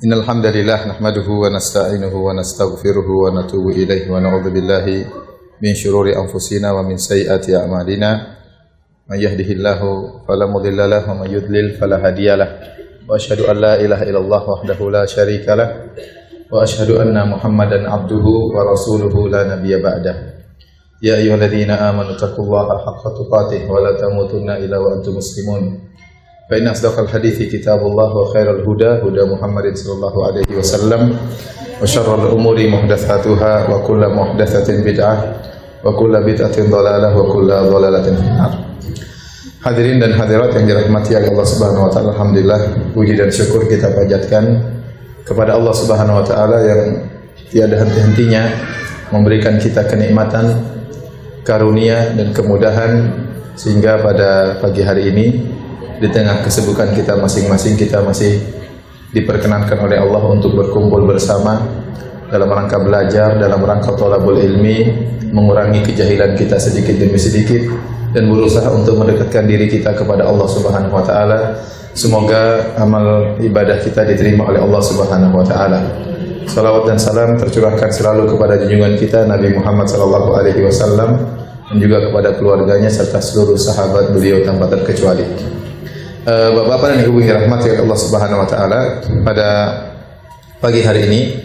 Innal hamdalillah nahmaduhu wa nasta'inuhu wa nastaghfiruhu wa natubu ilaihi wa na'udzu billahi min syururi anfusina wa min sayyiati a'malina. May yahdihillahu fala mudilla lahu wa may yudlil fala hadiyalah. Wa asyhadu an la ilaha illallah wahdahu la syarika lah wa asyhadu anna Muhammadan abduhu wa rasuluhu la nabiyya ba'dah. Ya ayyuhalladzina amanu taqullaha haqqa tuqatih wa la tamutunna illa wa antum muslimun. Fa inna asdaqal hadithi kitabullah wa khairal huda huda Muhammadin sallallahu alaihi wasallam wa syarrul umuri muhdatsatuha wa kullu muhdatsatin bid'ah wa kullu bid'atin dhalalah wa kullu dhalalatin finnar. Hadirin dan hadirat yang dirahmati oleh Allah Subhanahu wa taala, alhamdulillah puji dan syukur kita panjatkan kepada Allah Subhanahu wa taala yang tiada henti-hentinya memberikan kita kenikmatan, karunia dan kemudahan sehingga pada pagi hari ini di tengah kesibukan kita masing-masing, kita masih diperkenankan oleh Allah untuk berkumpul bersama dalam rangka belajar, dalam rangka thalabul ilmi, mengurangi kejahilan kita sedikit demi sedikit dan berusaha untuk mendekatkan diri kita kepada Allah Subhanahu wa taala. Semoga amal ibadah kita diterima oleh Allah Subhanahu wa taala. Salawat dan salam tercurahkan selalu kepada junjungan kita Nabi Muhammad sallallahu alaihi wasallam dan juga kepada keluarganya serta seluruh sahabat beliau tanpa terkecuali. Bapak-bapak dan ibu yang dirahmati oleh Allah Subhanahu wa taala, pada pagi hari ini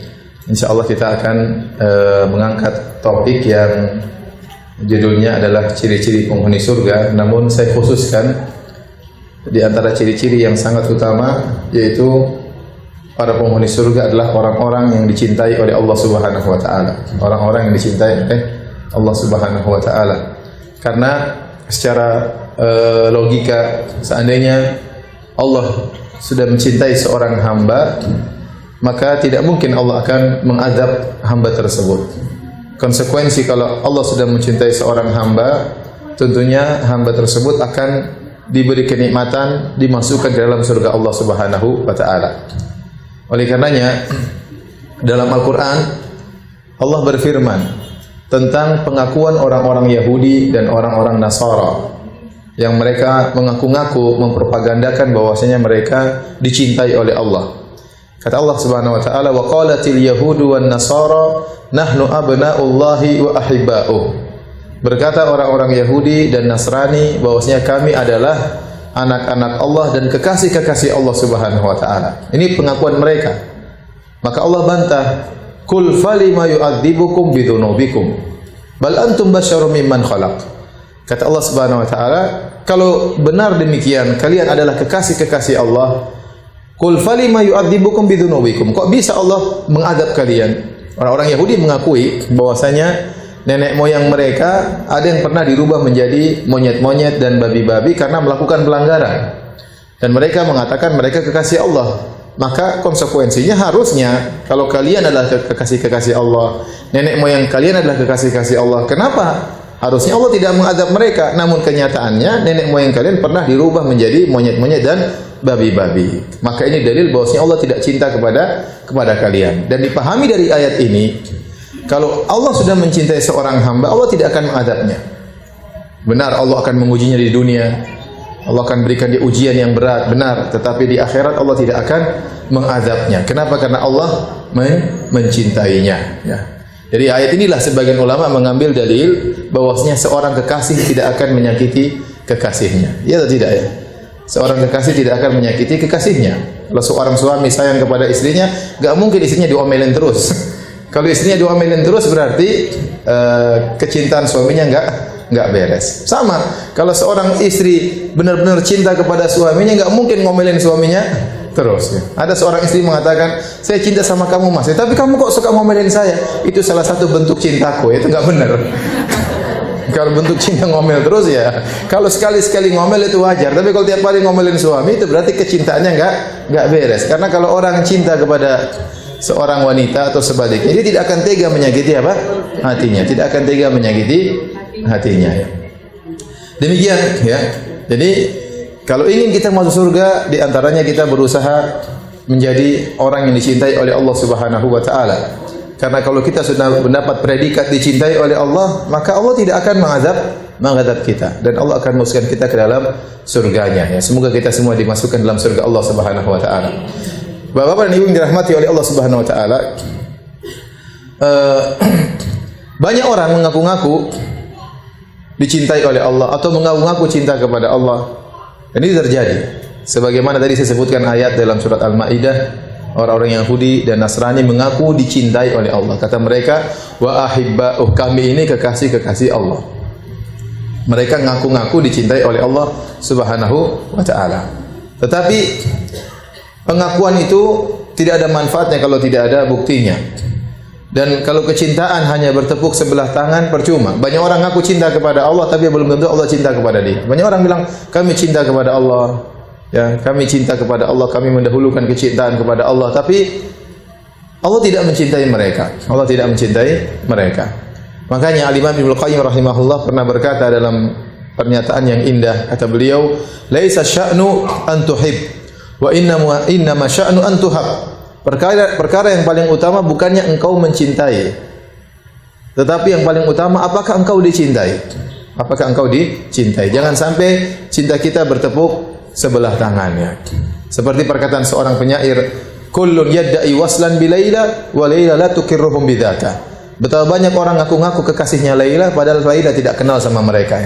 insyaallah kita akan mengangkat topik yang judulnya adalah ciri-ciri penghuni surga. Namun saya khususkan di antara ciri-ciri yang sangat utama, yaitu para penghuni surga adalah orang-orang yang dicintai oleh Allah Subhanahu wa taala. Orang-orang yang dicintai oleh Allah Subhanahu wa taala. Karena secara logika, seandainya Allah sudah mencintai seorang hamba, maka tidak mungkin Allah akan mengadab hamba tersebut. Konsekuensi kalau Allah sudah mencintai seorang hamba, tentunya hamba tersebut akan diberi kenikmatan, dimasukkan ke dalam surga Allah Subhanahu wa taala. Oleh karenanya dalam Al-Qur'an Allah berfirman tentang pengakuan orang-orang Yahudi dan orang-orang Nasara yang mereka mengaku-ngaku mempropagandakan bahwasanya mereka dicintai oleh Allah. Kata Allah Subhanahu wa taala, "Wa qalatil yahudu wan nasara nahnu abna'ullahi wa ahibba'uh." Berkata orang-orang Yahudi dan Nasrani bahwasanya kami adalah anak-anak Allah dan kekasih-kekasih Allah Subhanahu wa taala. Ini pengakuan mereka. Maka Allah bantah, "Qul falima yu'adzibukum bidzunubikum bal antum basyarum mimman khalaq." Kata Allah Subhanahu wa taala, kalau benar demikian kalian adalah kekasih-kekasih Allah, qul falima yu'adzibukum bidzunubikum. Kok bisa Allah mengadab kalian? Orang-orang Yahudi mengakui bahwasanya nenek moyang mereka ada yang pernah dirubah menjadi monyet-monyet dan babi-babi karena melakukan pelanggaran. Dan mereka mengatakan mereka kekasih Allah. Maka konsekuensinya harusnya kalau kalian adalah kekasih-kekasih Allah, nenek moyang kalian adalah kekasih-kekasih Allah, kenapa harusnya Allah tidak mengadab mereka? Namun kenyataannya nenek moyang kalian pernah dirubah menjadi monyet-monyet dan babi-babi. Maka ini dalil bahwasanya Allah tidak cinta kepada kalian. Dan dipahami dari ayat ini, kalau Allah sudah mencintai seorang hamba, Allah tidak akan mengadabnya. Benar, Allah akan mengujinya di dunia, Allah akan berikan dia ujian yang berat, benar. Tetapi di akhirat Allah tidak akan mengadabnya. Kenapa? Karena Allah mencintainya. Ya. Dari ayat inilah sebagian ulama mengambil dalil bahwasanya seorang kekasih tidak akan menyakiti kekasihnya. Ya atau tidak ya? Seorang kekasih tidak akan menyakiti kekasihnya. Kalau seorang suami sayang kepada istrinya, enggak mungkin istrinya diomelin terus. Kalau istrinya diomelin terus berarti kecintaan suaminya enggak beres. Sama, kalau seorang istri benar-benar cinta kepada suaminya, enggak mungkin ngomelin suaminya terus. Ya. Ada seorang istri mengatakan, saya cinta sama kamu mas, tapi kamu kok suka ngomelin saya? Itu salah satu bentuk cintaku. Itu enggak benar. Kalau bentuk cinta ngomel terus ya, kalau sekali-sekali ngomel itu wajar. Tapi kalau tiap hari ngomelin suami, itu berarti kecintaannya enggak beres. Karena kalau orang cinta kepada seorang wanita atau sebaliknya, dia tidak akan tega menyakiti apa? Hatinya. Tidak akan tega menyakiti hatinya. Demikian ya. Jadi kalau ingin kita masuk surga, di antaranya kita berusaha menjadi orang yang dicintai oleh Allah Subhanahu wa taala. Karena kalau kita sudah mendapat predikat dicintai oleh Allah, maka Allah tidak akan mengadab kita dan Allah akan masukkan kita ke dalam surganya. Ya, semoga kita semua dimasukkan dalam surga Allah Subhanahu wa taala. Bapak-bapak dan Ibu yang dirahmati oleh Allah Subhanahu wa taala, banyak orang mengaku-ngaku dicintai oleh Allah atau mengaku-ngaku cinta kepada Allah. Dan ini terjadi. Sebagaimana tadi saya sebutkan ayat dalam surat Al-Maidah, orang-orang Yahudi dan Nasrani mengaku dicintai oleh Allah. Kata mereka, wa ahibba'uh, kami ini kekasih-kekasih Allah. Mereka ngaku-ngaku dicintai oleh Allah Subhanahu wa taala. Tetapi pengakuan itu tidak ada manfaatnya kalau tidak ada buktinya. Dan kalau kecintaan hanya bertepuk sebelah tangan, percuma. Banyak orang ngaku cinta kepada Allah, tapi belum tentu Allah cinta kepada dia. Banyak orang bilang, kami cinta kepada Allah, ya, kami cinta kepada Allah, kami mendahulukan kecintaan kepada Allah, tapi Allah tidak mencintai mereka. Allah tidak mencintai mereka. Makanya Al-Imam Ibnu Qayyim rahimahullah pernah berkata dalam pernyataan yang indah, kata beliau, laisa sya'nu an tuhib, wa innama sya'nu an tuhab. Perkara yang paling utama bukannya engkau mencintai, tetapi yang paling utama apakah engkau dicintai. Apakah engkau dicintai. Jangan sampai cinta kita bertepuk sebelah tangannya. Seperti perkataan seorang penyair, kullun yadda'i waslan bi Laila wa Laila la tukirruhum bidzaka. Betapa banyak orang ngaku-ngaku kekasihnya Laila padahal Laila tidak kenal sama mereka.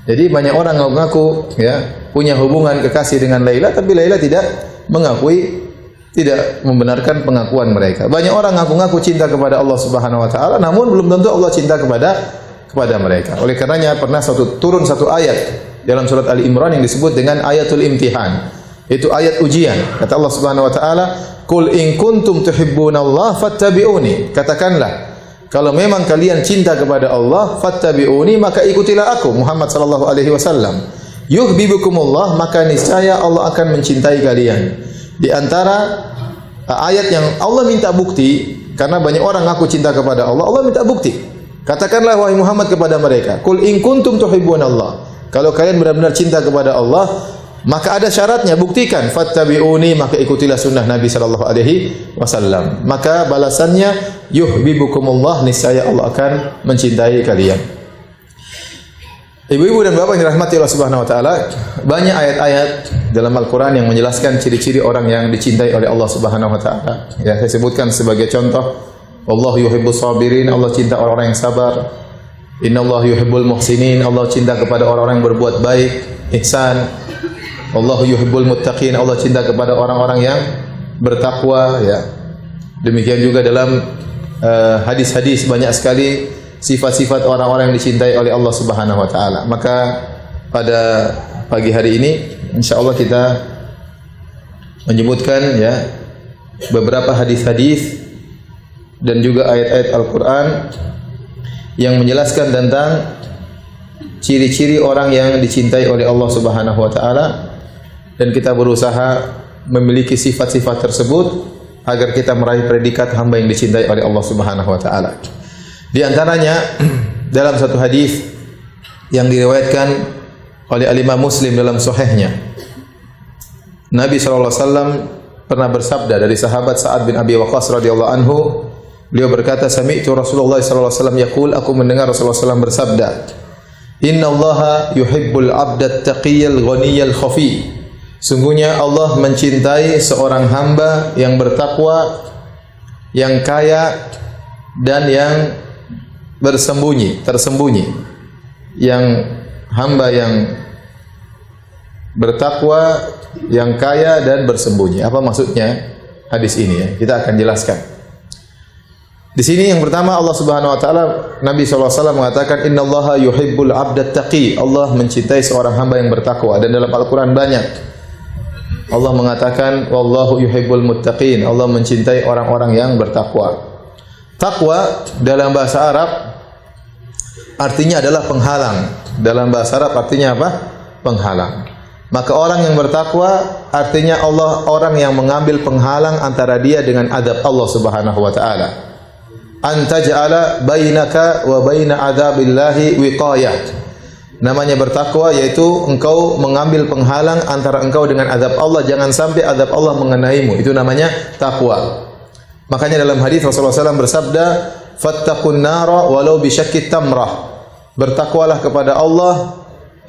Jadi banyak orang ngaku-ngaku ya punya hubungan kekasih dengan Laila, tapi Laila tidak mengakui, tidak membenarkan pengakuan mereka. Banyak orang ngaku-ngaku cinta kepada Allah Subhanahu wa taala, namun belum tentu Allah cinta kepada mereka. Oleh karenanya pernah turun satu ayat dalam surat Ali Imran yang disebut dengan ayatul imtihan. Itu ayat ujian. Kata Allah Subhanahu wa taala, "Qul in kuntum tuhibbunallaha fattabi'uni." Katakanlah, kalau memang kalian cinta kepada Allah, fattabi'uni, maka ikutilah aku Muhammad sallallahu alaihi wasallam. Yuhibbukumullah, maka niscaya Allah akan mencintai kalian. Di antara ayat yang Allah minta bukti, karena banyak orang ngaku cinta kepada Allah, Allah minta bukti. Katakanlah wahai Muhammad kepada mereka, "Qul in kuntum tuhibbunallah." Kalau kalian benar-benar cinta kepada Allah, maka ada syaratnya, buktikan. Fattabi'uni, maka ikutilah sunnah Nabi sallallahu alaihi wasallam. Maka balasannya yuhibbukumullah, niscaya Allah akan mencintai kalian. Ibu-ibu dan bapak yang dirahmati Allah Subhanahu wa taala, banyak ayat-ayat dalam Al-Qur'an yang menjelaskan ciri-ciri orang yang dicintai oleh Allah Subhanahu wa taala. Ya, saya sebutkan sebagai contoh, Allah yuhibbus sabirin, Allah cinta orang-orang yang sabar. Innallaha yuhibbul muhsinin, Allah cinta kepada orang-orang yang berbuat baik, ihsan. Allahu yuhibbul muttaqin, Allah cinta kepada orang-orang yang bertakwa, ya. Demikian juga dalam hadis-hadis banyak sekali sifat-sifat orang-orang yang dicintai oleh Allah Subhanahu wa taala. Maka pada pagi hari ini insyaallah kita menyebutkan ya beberapa hadis-hadis dan juga ayat-ayat Al-Qur'an yang menjelaskan tentang ciri-ciri orang yang dicintai oleh Allah Subhanahu wa taala, dan kita berusaha memiliki sifat-sifat tersebut agar kita meraih predikat hamba yang dicintai oleh Allah Subhanahu wa taala. Di antaranya dalam satu hadis yang diriwayatkan oleh Al-Imam Muslim dalam sahihnya, Nabi sallallahu alaihi wasallam pernah bersabda dari sahabat Sa'ad bin Abi Waqqas radhiyallahu anhu, beliau berkata, sami'tu Rasulullah sallallahu alaihi wasallam yaqul, aku mendengar Rasulullah sallallahu alaihi wasallam bersabda, innallaha yuhibbul 'abda at-taqiyyal ghaniyal khafi. Sungguhnya Allah mencintai seorang hamba yang bertakwa, yang kaya dan yang tersembunyi. Yang hamba yang bertakwa, yang kaya dan bersembunyi. Apa maksudnya hadis ini ya? Kita akan jelaskan. Di sini yang pertama Allah Subhanahu wa taala, Nabi sallallahu alaihi wasallam mengatakan innallaha yuhibbul 'abdat taqi. Allah mencintai seorang hamba yang bertakwa, dan dalam Al-Qur'an banyak Allah mengatakan wallahu yuhibbul muttaqin. Allah mencintai orang-orang yang bertakwa. Takwa dalam bahasa Arab artinya adalah penghalang. Dalam bahasa Arab artinya apa? Penghalang. Maka orang yang bertakwa artinya Allah, orang yang mengambil penghalang antara dia dengan adab Allah Subhanahu wa taala. Antaj'ala bainaka wa baina adzabillahi wiqayah. Namanya bertakwa yaitu engkau mengambil penghalang antara engkau dengan azab Allah, jangan sampai azab Allah mengenaimu. Itu namanya takwa. Makanya dalam hadis Rasulullah SAW bersabda, fattaqun nara walau bisyaqqit tamrah. Bertakwalah kepada Allah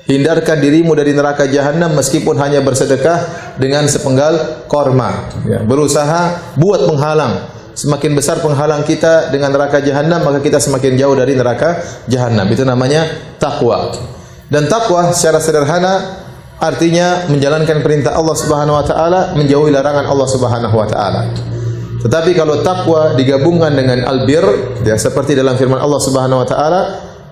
Hindarkan dirimu dari neraka jahanam meskipun hanya bersedekah dengan sepenggal korma. Ya, berusaha buat penghalang. Semakin besar penghalang kita dengan neraka jahanam, maka kita semakin jauh dari neraka jahanam. Itu namanya takwa. Dan takwa secara sederhana artinya menjalankan perintah Allah Subhanahu wa taala, menjauhi larangan Allah Subhanahu wa taala. Tetapi kalau takwa digabungkan dengan albir, ya seperti dalam firman Allah Subhanahu wa taala,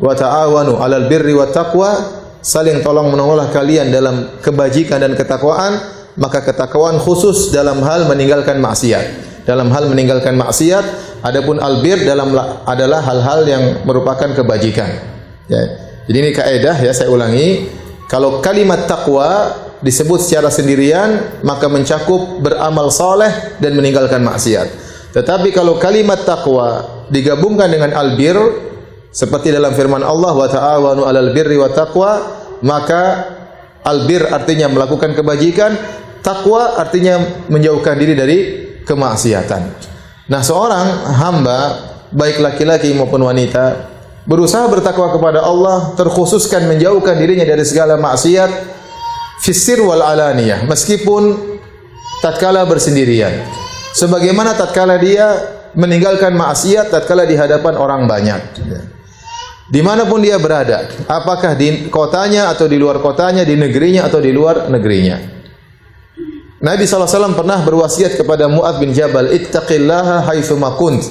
wa ta'awanu 'alal birri wat taqwa, saling tolong menolonglah kalian dalam kebajikan dan ketakwaan, maka ketakwaan khusus dalam hal meninggalkan maksiat. Dalam hal meninggalkan maksiat, adapun albir adalah hal-hal yang merupakan kebajikan. Ya. Jadi ini kaidah ya, saya ulangi. Kalau kalimat takwa disebut secara sendirian, maka mencakup beramal saleh dan meninggalkan maksiat. Tetapi kalau kalimat takwa digabungkan dengan albir, seperti dalam firman Allah, wa ta'awanu 'alal birri wat taqwa, maka albir artinya melakukan kebajikan, takwa artinya menjauhkan diri dari kemaksiatan. Nah, seorang hamba baik laki-laki maupun wanita berusaha bertakwa kepada Allah, terkhususkan menjauhkan dirinya dari segala maksiat fis-sir wal alaniyah, meskipun tatkala bersendirian. Sebagaimana tatkala dia meninggalkan maksiat tatkala di hadapan orang banyak. Dimanapun dia berada, apakah di kotanya atau di luar kotanya, di negerinya atau di luar negerinya. Nabi SAW pernah berwasiat kepada Mu'adz bin Jabal, ittaqillaha haitsuma kunt.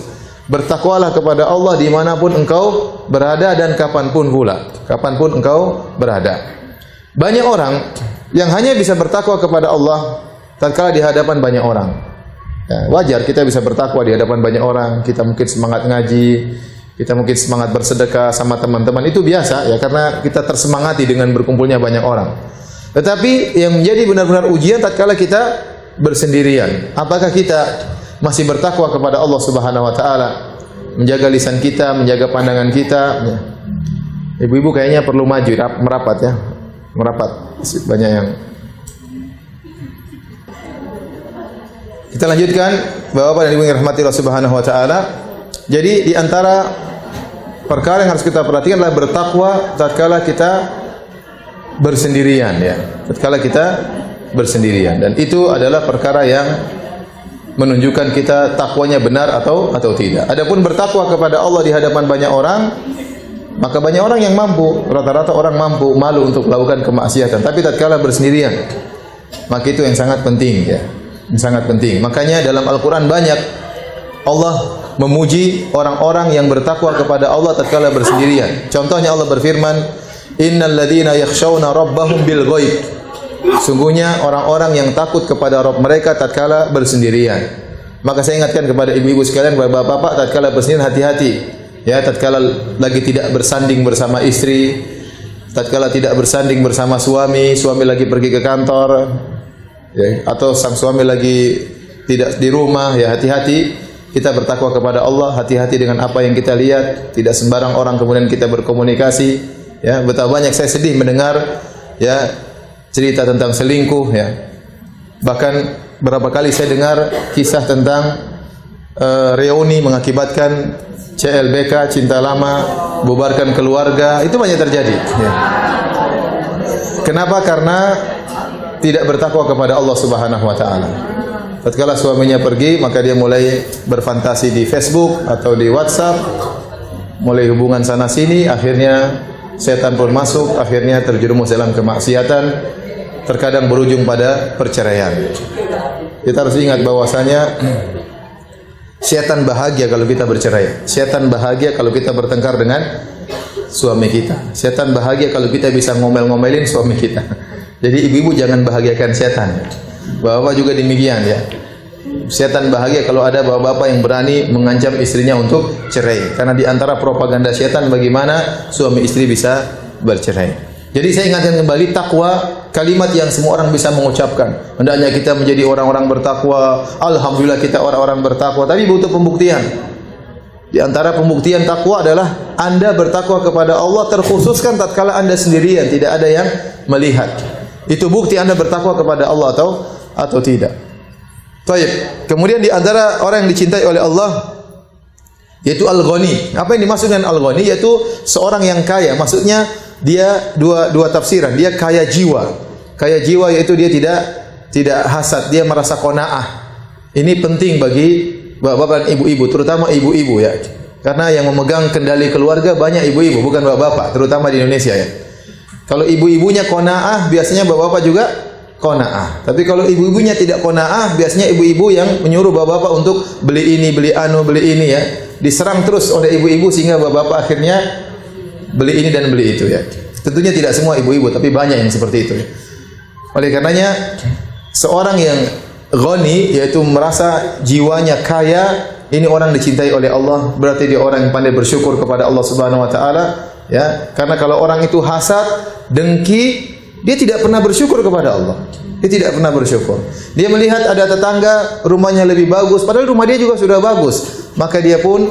Bertakwalah kepada Allah dimanapun engkau berada dan kapanpun pula. Kapanpun engkau berada. Banyak orang yang hanya bisa bertakwa kepada Allah tatkala di hadapan banyak orang. Ya, wajar kita bisa bertakwa di hadapan banyak orang, kita mungkin semangat ngaji, kita mungkin semangat bersedekah sama teman-teman, itu biasa ya, karena kita tersemangati dengan berkumpulnya banyak orang. Tetapi yang menjadi benar-benar ujian tatkala kita bersendirian. Apakah kita masih bertakwa kepada Allah Subhanahu wa taala? Menjaga lisan kita, menjaga pandangan kita. Ya. Ibu-ibu kayaknya perlu maju, merapat ya. Merapat. Banyak yang. Kita lanjutkan, Bapak dan Ibu yang dirahmati Allah Subhanahu wa taala. Jadi di antara perkara yang harus kita perhatikan adalah bertakwa tatkala kita bersendirian ya. Tatkala kita bersendirian, dan itu adalah perkara yang menunjukkan kita takwanya benar atau tidak. Adapun bertakwa kepada Allah di hadapan banyak orang, maka banyak orang yang mampu, rata-rata orang mampu malu untuk melakukan kemaksiatan, tapi tatkala bersendirian, maka itu yang sangat penting ya. Yang sangat penting. Makanya dalam Al-Qur'an banyak Allah memuji orang-orang yang bertakwa kepada Allah tatkala bersendirian. Contohnya Allah berfirman, innal ladzina yakhshawna rabbahum bil ghaib. Sungguhnya orang-orang yang takut kepada Rabb mereka tatkala bersendirian. Maka saya ingatkan kepada ibu-ibu sekalian, bapak-bapak, tatkala bersendirian hati-hati. Ya, tatkala lagi tidak bersanding bersama istri, tatkala tidak bersanding bersama suami, suami lagi pergi ke kantor, ya, atau sang suami lagi tidak di rumah, ya hati-hati. Kita bertakwa kepada Allah, hati-hati dengan apa yang kita lihat, tidak sembarang orang kemudian kita berkomunikasi. Ya, betapa banyak saya sedih mendengar ya cerita tentang selingkuh ya. Bahkan berapa kali saya dengar kisah tentang reuni mengakibatkan CLBK, cinta lama, bubarkan keluarga, itu banyak terjadi ya. Kenapa? Karena tidak bertakwa kepada Allah Subhanahu wa taala. Tatkala suaminya pergi, maka dia mulai berfantasi di Facebook atau di WhatsApp, mulai hubungan sana sini, akhirnya setan pun masuk, akhirnya terjerumus dalam kemaksiatan, terkadang berujung pada perceraian. Kita harus ingat bahwasanya setan bahagia kalau kita bercerai. Setan bahagia kalau kita bertengkar dengan suami kita. Setan bahagia kalau kita bisa ngomel-ngomelin suami kita. Jadi ibu-ibu jangan bahagiakan setan. Bapak juga demikian ya. Setan bahagia kalau ada bapak-bapak yang berani mengancam istrinya untuk cerai. Karena di antara propaganda setan bagaimana suami istri bisa bercerai. Jadi saya ingatkan kembali, takwa kalimat yang semua orang bisa mengucapkan. Hendaknya kita menjadi orang-orang bertakwa. Alhamdulillah kita orang-orang bertakwa, tapi butuh pembuktian. Di antara pembuktian takwa adalah Anda bertakwa kepada Allah terkhususkan tatkala Anda sendirian, tidak ada yang melihat. Itu bukti Anda bertakwa kepada Allah atau tidak. Baik. Kemudian di antara orang yang dicintai oleh Allah yaitu Al-Ghani. Apa yang dimaksud dengan Al-Ghani? Yaitu seorang yang kaya. Maksudnya dia dua tafsiran. Dia kaya jiwa. Kaya jiwa yaitu dia tidak hasad, dia merasa qanaah. Ini penting bagi bapak-bapak dan ibu-ibu, terutama ibu-ibu ya. Karena yang memegang kendali keluarga banyak ibu-ibu, bukan bapak-bapak, terutama di Indonesia ya. Kalau ibu-ibunya qanaah, biasanya bapak-bapak juga qanaah. Tapi kalau ibu-ibunya tidak qanaah, biasanya ibu-ibu yang menyuruh bapak-bapak untuk beli ini, beli anu, beli ini ya. Diserang terus oleh ibu-ibu sehingga bapak-bapak akhirnya beli ini dan beli itu ya. Tentunya tidak semua ibu-ibu, tapi banyak yang seperti itu ya. Oleh karenanya seorang yang ghani, yaitu merasa jiwanya kaya, ini orang dicintai oleh Allah, berarti dia orang yang pandai bersyukur kepada Allah Subhanahu wa taala ya. Karena kalau orang itu hasad, dengki, dia tidak pernah bersyukur kepada Allah. Dia tidak pernah bersyukur. Dia melihat ada tetangga rumahnya lebih bagus, padahal rumah dia juga sudah bagus, maka dia pun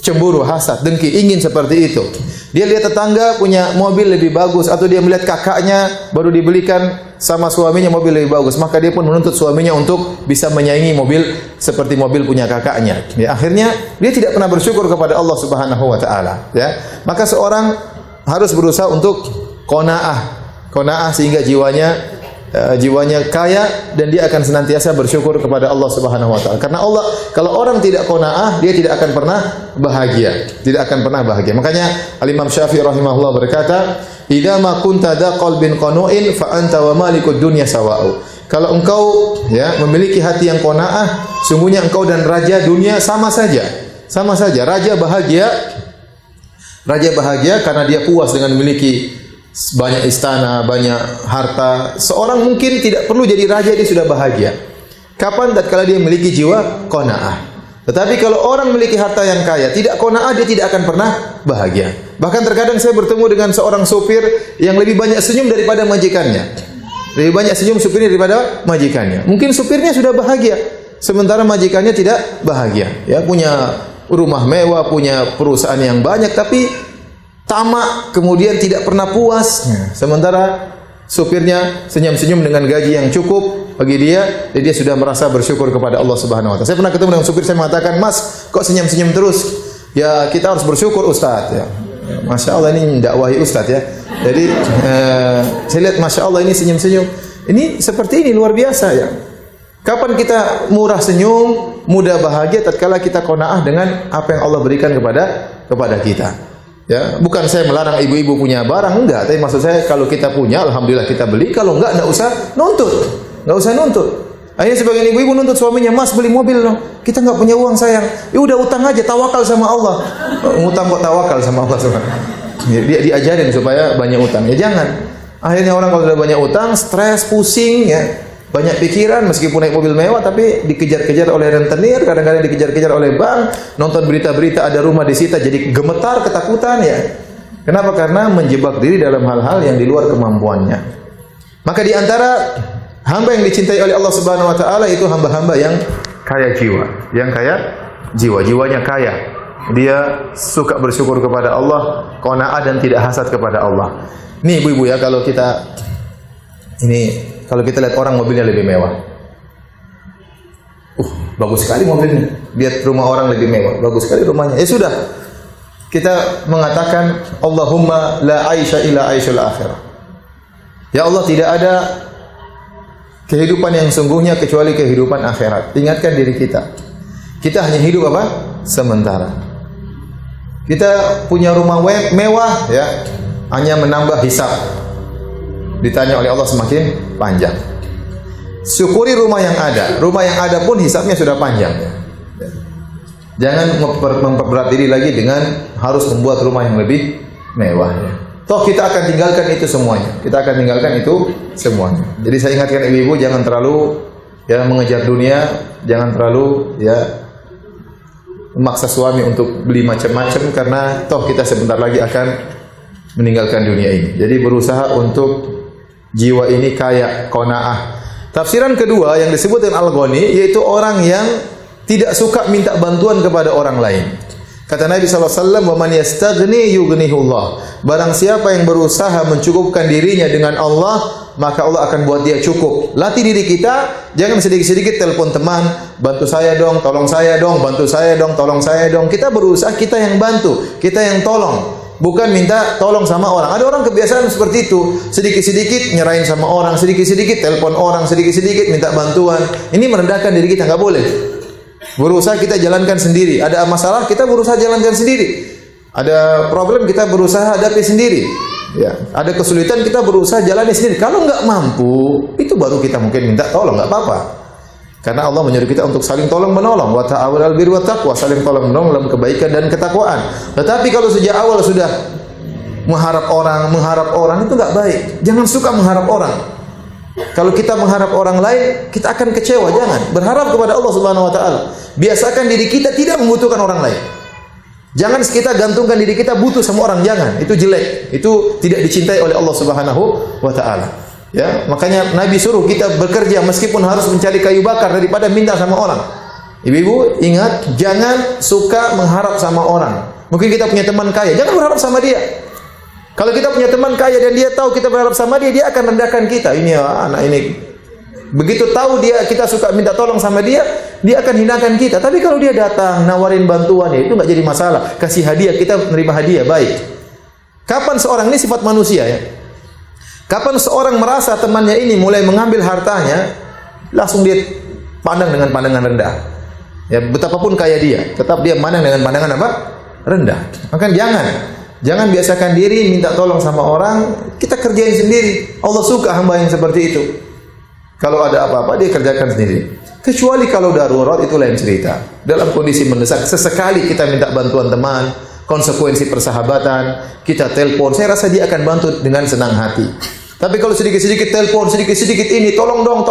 cemburu, hasad, dengki, ingin seperti itu. Dia lihat tetangga punya mobil lebih bagus, atau dia melihat kakaknya baru dibelikan sama suaminya mobil lebih bagus, maka dia pun menuntut suaminya untuk bisa menyaingi mobil seperti mobil punya kakaknya. Ya, akhirnya dia tidak pernah bersyukur kepada Allah Subhanahu wa taala, ya. Maka seorang harus berusaha untuk qanaah sehingga jiwanya kaya dan dia akan senantiasa bersyukur kepada Allah Subhanahu wa taala. Karena Allah, kalau orang tidak qanaah, dia tidak akan pernah bahagia, tidak akan pernah bahagia. Makanya Al-Imam Syafi'i rahimahullah berkata, "Idza ma kunta dha qalbin qanu'in fa anta wa malikud dunya sawa'u." Kalau engkau ya memiliki hati yang qanaah, sungguhnya engkau dan raja dunia sama saja. Sama saja. Raja bahagia karena dia puas dengan memiliki banyak istana, banyak harta. Seorang mungkin tidak perlu jadi raja, dia sudah bahagia. Kapan? Tatkala dia memiliki jiwa qanaah. Tetapi kalau orang memiliki harta yang kaya, tidak qanaah, dia tidak akan pernah bahagia. Bahkan terkadang saya bertemu dengan seorang sopir yang lebih banyak senyum daripada majikannya. Lebih banyak senyum supirnya daripada majikannya. Mungkin supirnya sudah bahagia, sementara majikannya tidak bahagia. Ya, punya rumah mewah, punya perusahaan yang banyak, tapi tamak, kemudian tidak pernah puas. Sementara supirnya senyum-senyum dengan gaji yang cukup bagi dia, jadi dia sudah merasa bersyukur kepada Allah Subhanahu wa taala. Saya pernah ketemu dengan supir, saya mengatakan, "Mas, kok senyum-senyum terus?" "Ya, kita harus bersyukur, Ustaz." Ya. Masya Allah, ini dakwahi Ustaz ya. Jadi saya lihat Masya Allah ini senyum-senyum. Ini seperti ini, luar biasa ya. Kapan kita murah senyum, mudah bahagia? Tatkala kita qanaah dengan apa yang Allah berikan kepada kita. Ya, bukan saya melarang ibu-ibu punya barang, enggak. Tapi maksud saya kalau kita punya, alhamdulillah kita beli. Kalau enggak usah nuntut, enggak usah nuntut. Akhirnya sebagian ibu-ibu nuntut suaminya, "Mas, beli mobil dong." "Kita enggak punya uang sayang." "Ya udah utang aja, tawakal sama Allah." Ngutang kok tawakal sama Allah Subhanahu. Dia diajarin supaya banyak utang. Ya jangan. Akhirnya orang kalau sudah banyak utang, stres, pusing ya. Banyak pikiran, meskipun naik mobil mewah tapi dikejar-kejar oleh rentenir, kadang-kadang dikejar-kejar oleh bank, nonton berita-berita ada rumah disita jadi gemetar, ketakutan ya. Kenapa? Karena menjebak diri dalam hal-hal yang di luar kemampuannya. Maka di antara hamba yang dicintai oleh Allah Subhanahu wa taala itu hamba-hamba yang kaya jiwa, jiwanya kaya. Dia suka bersyukur kepada Allah, qanaah dan tidak hasad kepada Allah. Nih ibu-ibu ya, kalau kita lihat orang mobilnya lebih mewah. Bagus sekali mobilnya. Lihat rumah orang lebih mewah, bagus sekali rumahnya. Ya sudah. Kita mengatakan Allahumma la aisha illa aishul akhirah. Ya Allah, tidak ada kehidupan yang sungguhnya kecuali kehidupan akhirat. Ingatkan diri kita. Kita hanya hidup apa? Sementara. Kita punya rumah mewah ya, hanya menambah hisab. Ditanya oleh Allah semakin panjang. Syukuri rumah yang ada. Rumah yang ada pun hisabnya sudah panjang. Jangan memperberat diri lagi dengan harus membuat rumah yang lebih mewah. Toh kita akan tinggalkan itu semuanya. Jadi saya ingatkan ibu-ibu, jangan terlalu ya mengejar dunia, jangan terlalu ya memaksa suami untuk beli macam-macam, karena toh kita sebentar lagi akan meninggalkan dunia ini. Jadi berusaha untuk jiwa ini kaya, qanaah. Tafsiran kedua yang disebut dengan al-ghani yaitu orang yang tidak suka minta bantuan kepada orang lain. Kata Nabi SAW, "Wa man yastaghni yughnihullah." Barang siapa yang berusaha mencukupkan dirinya dengan Allah, maka Allah akan buat dia cukup. Latih diri kita, jangan sedikit-sedikit telepon teman, "Bantu saya dong, tolong saya dong, bantu saya dong, tolong saya dong." Kita berusaha, kita yang bantu, kita yang tolong. bukan minta tolong sama orang. Ada orang kebiasaan seperti itu, sedikit-sedikit nyerahin sama orang, sedikit-sedikit telepon orang, sedikit-sedikit minta bantuan. Ini merendahkan diri kita, nggak boleh. Berusaha kita jalankan sendiri. Ada masalah kita berusaha jalankan sendiri. Ada problem kita berusaha hadapi sendiri. Ya, ada kesulitan kita berusaha jalani sendiri. Kalau nggak mampu, itu baru kita mungkin minta tolong, nggak apa-apa. Karena Allah menyuruh kita untuk saling tolong menolong. Wa ta'awunal birri wat taqwa, saling tolong menolong dalam kebaikan dan ketakwaan. Tetapi kalau sejak awal sudah mengharap orang itu nggak baik. Jangan suka mengharap orang. Kalau kita mengharap orang lain, kita akan kecewa. Jangan. Berharap kepada Allah Subhanahu wa taala. Biasakan diri kita tidak membutuhkan orang lain. Jangan kita gantungkan diri kita butuh sama orang, jangan. Itu jelek. Itu tidak dicintai oleh Allah Subhanahu wa taala. Ya, makanya Nabi suruh kita bekerja meskipun harus mencari kayu bakar daripada minta sama orang. Ibu-ibu ingat, jangan suka mengharap sama orang. Mungkin kita punya teman kaya, jangan berharap sama dia. Kalau kita punya teman kaya dan dia tahu kita berharap sama dia, dia akan rendahkan kita. Ini anak ini. Begitu tahu kita suka minta tolong sama dia, dia akan hinakan kita. Tapi kalau dia datang nawarin bantuan, ya itu nggak jadi masalah. Kasih hadiah, kita menerima hadiah, baik. Kapan seorang ini sifat manusia ya? Kapan seorang merasa temannya ini mulai mengambil hartanya, langsung dia pandang dengan pandangan rendah. Ya, betapapun kaya dia, tetap dia pandang dengan pandangan apa? Rendah. Maka jangan biasakan diri minta tolong sama orang, kita kerjain sendiri. Allah suka hamba yang seperti itu. Kalau ada apa-apa dia kerjakan sendiri. Kecuali kalau darurat itu lain cerita. Dalam kondisi mendesak, sesekali kita minta bantuan teman, konsekuensi persahabatan, kita telepon, saya rasa dia akan bantu dengan senang hati. Tapi kalau sedikit-sedikit telepon, sedikit-sedikit ini, tolong dong,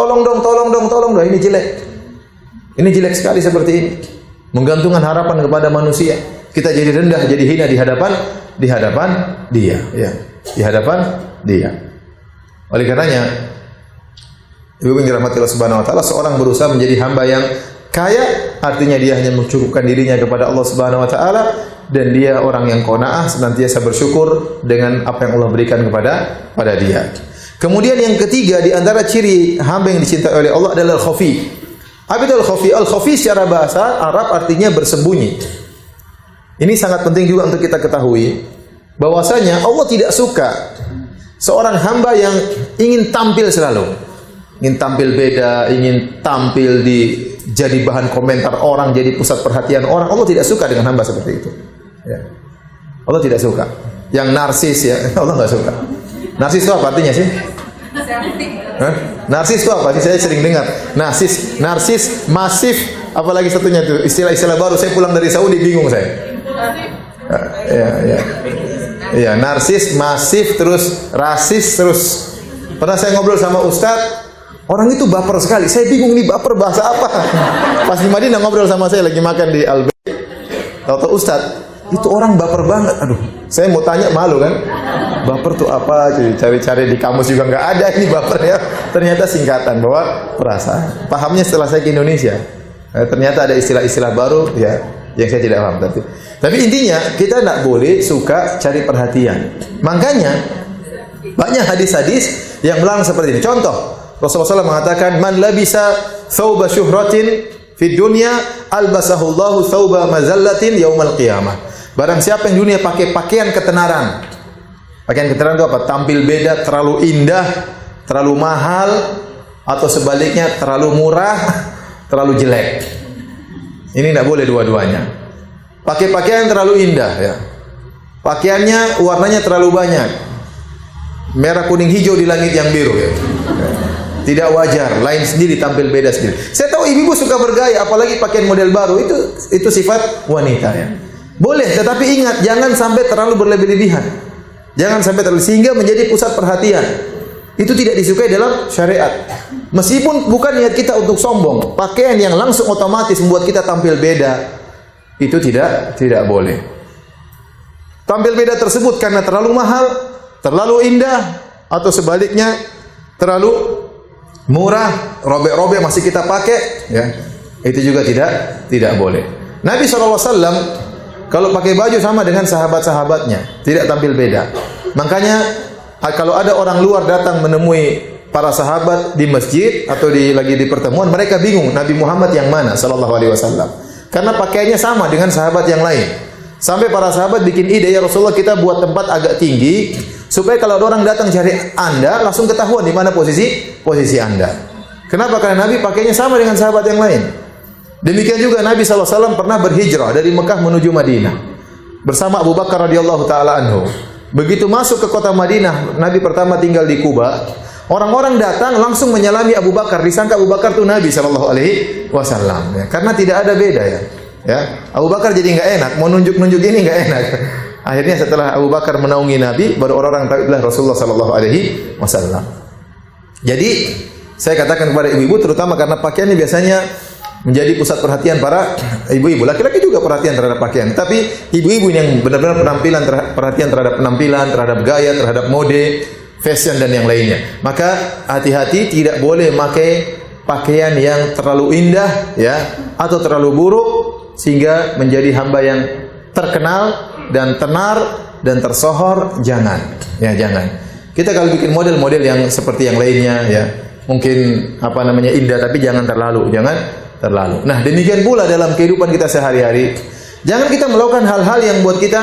ini jelek. Ini jelek sekali seperti ini. Menggantungkan harapan kepada manusia. Kita jadi rendah, jadi hina di hadapan dia, ya. Di hadapan dia. Oleh karenanya, Ibu yang dirahmati Allah Subhanahu wa taala, seorang berusaha menjadi hamba yang kaya, artinya dia hanya mencukupkan dirinya kepada Allah Subhanahu wa taala, dan dia orang yang qanaah, senantiasa bersyukur dengan apa yang Allah berikan pada dia. Kemudian yang ketiga di antara ciri hamba yang dicintai oleh Allah adalah al-khafi. Apa itu al-khafi? Al-khafi secara bahasa Arab artinya bersembunyi. Ini sangat penting juga untuk kita ketahui bahwasanya Allah tidak suka seorang hamba yang ingin tampil selalu. Ingin tampil beda, ingin tampil jadi bahan komentar orang, jadi pusat perhatian orang. Allah tidak suka dengan hamba seperti itu. Ya. Allah tidak suka. Yang narsis ya, Allah nggak suka. Narsis itu apa artinya sih? Hah? Narsis itu apa sih? Saya sering dengar. Narsis, masif, apalagi satunya itu istilah-istilah baru. Saya pulang dari Saudi bingung saya. Ya, narsis, masif, terus rasis, terus. Pernah saya ngobrol sama Ustadz. Orang itu baper sekali. Saya bingung ini baper bahasa apa. Pas di Madinah ngobrol sama saya lagi makan di Al-Bayt. Tahu-tahu Ustaz, itu orang baper banget. Aduh, saya mau tanya malu kan. Baper tuh apa? Jadi cari-cari di kamus juga nggak ada ini baper ya. Ternyata singkatan bahwa perasaan. Pahamnya setelah saya ke Indonesia. Ternyata ada istilah-istilah baru ya yang saya tidak paham. Tapi intinya kita tidak boleh suka cari perhatian. Makanya banyak hadis-hadis yang melarang seperti ini. Contoh, Rasulullah SAW mengatakan, "Man labisa thawba syuhratin fid dunya, albasahu Allahu thawba mazallatin yaumal qiyamah." Barang siapa yang dunia pakai pakaian ketenaran. Pakaian ketenaran itu apa? Tampil beda, terlalu indah, terlalu mahal, atau sebaliknya terlalu murah, terlalu jelek. Ini tidak boleh dua-duanya. Pakai pakaian terlalu indah ya. Pakaiannya warnanya terlalu banyak. Merah, kuning, hijau di langit yang biru ya. Tidak wajar, lain sendiri, tampil beda sendiri. Saya tahu ibu-ibu suka bergaya, apalagi pakaian model baru, itu sifat wanita ya. Boleh, tetapi ingat jangan sampai terlalu berlebih-lebihan. Jangan sampai terlalu sehingga menjadi pusat perhatian. Itu tidak disukai dalam syariat. Meskipun bukan niat kita untuk sombong, pakaian yang langsung otomatis membuat kita tampil beda, itu tidak boleh. Tampil beda tersebut karena terlalu mahal, terlalu indah, atau sebaliknya terlalu murah, robek-robek masih kita pakai, ya itu juga tidak boleh. Nabi SAW kalau pakai baju sama dengan sahabat-sahabatnya, tidak tampil beda. Makanya kalau ada orang luar datang menemui para sahabat di masjid atau lagi di pertemuan, mereka bingung Nabi Muhammad yang mana Sallallahu Alaihi Wasallam, karena pakaiannya sama dengan sahabat yang lain. Sampai para sahabat bikin ide, ya Rasulullah kita buat tempat agak tinggi supaya kalau ada orang datang cari Anda langsung ketahuan di mana posisi Anda. Kenapa? Karena Nabi pakainya sama dengan sahabat yang lain. Demikian juga Nabi SAW pernah berhijrah dari Mekah menuju Madinah bersama Abu Bakar radhiyallahu taala anhu. Begitu masuk ke kota Madinah, Nabi pertama tinggal di Kuba. Orang-orang datang langsung menyalami Abu Bakar, disangka Abu Bakar itu Nabi SAW. Ya, karena tidak ada beda ya. Ya, Abu Bakar jadi nggak enak, mau nunjuk-nunjuk ini nggak enak. Akhirnya setelah Abu Bakar menaungi Nabi, baru orang-orang tahu adalah Rasulullah SAW. Jadi saya katakan kepada ibu-ibu, terutama karena pakaiannya biasanya menjadi pusat perhatian para ibu-ibu. Laki-laki juga perhatian terhadap pakaian, tapi ibu-ibu yang benar-benar perhatian terhadap penampilan, terhadap gaya, terhadap mode, fashion dan yang lainnya. Maka hati-hati, tidak boleh pakai pakaian yang terlalu indah ya atau terlalu buruk sehingga menjadi hamba yang terkenal dan tenar dan tersohor. Jangan. Kita kalau bikin model-model yang seperti yang lainnya ya, mungkin indah, tapi jangan terlalu. Nah, demikian pula dalam kehidupan kita sehari-hari. Jangan kita melakukan hal-hal yang buat kita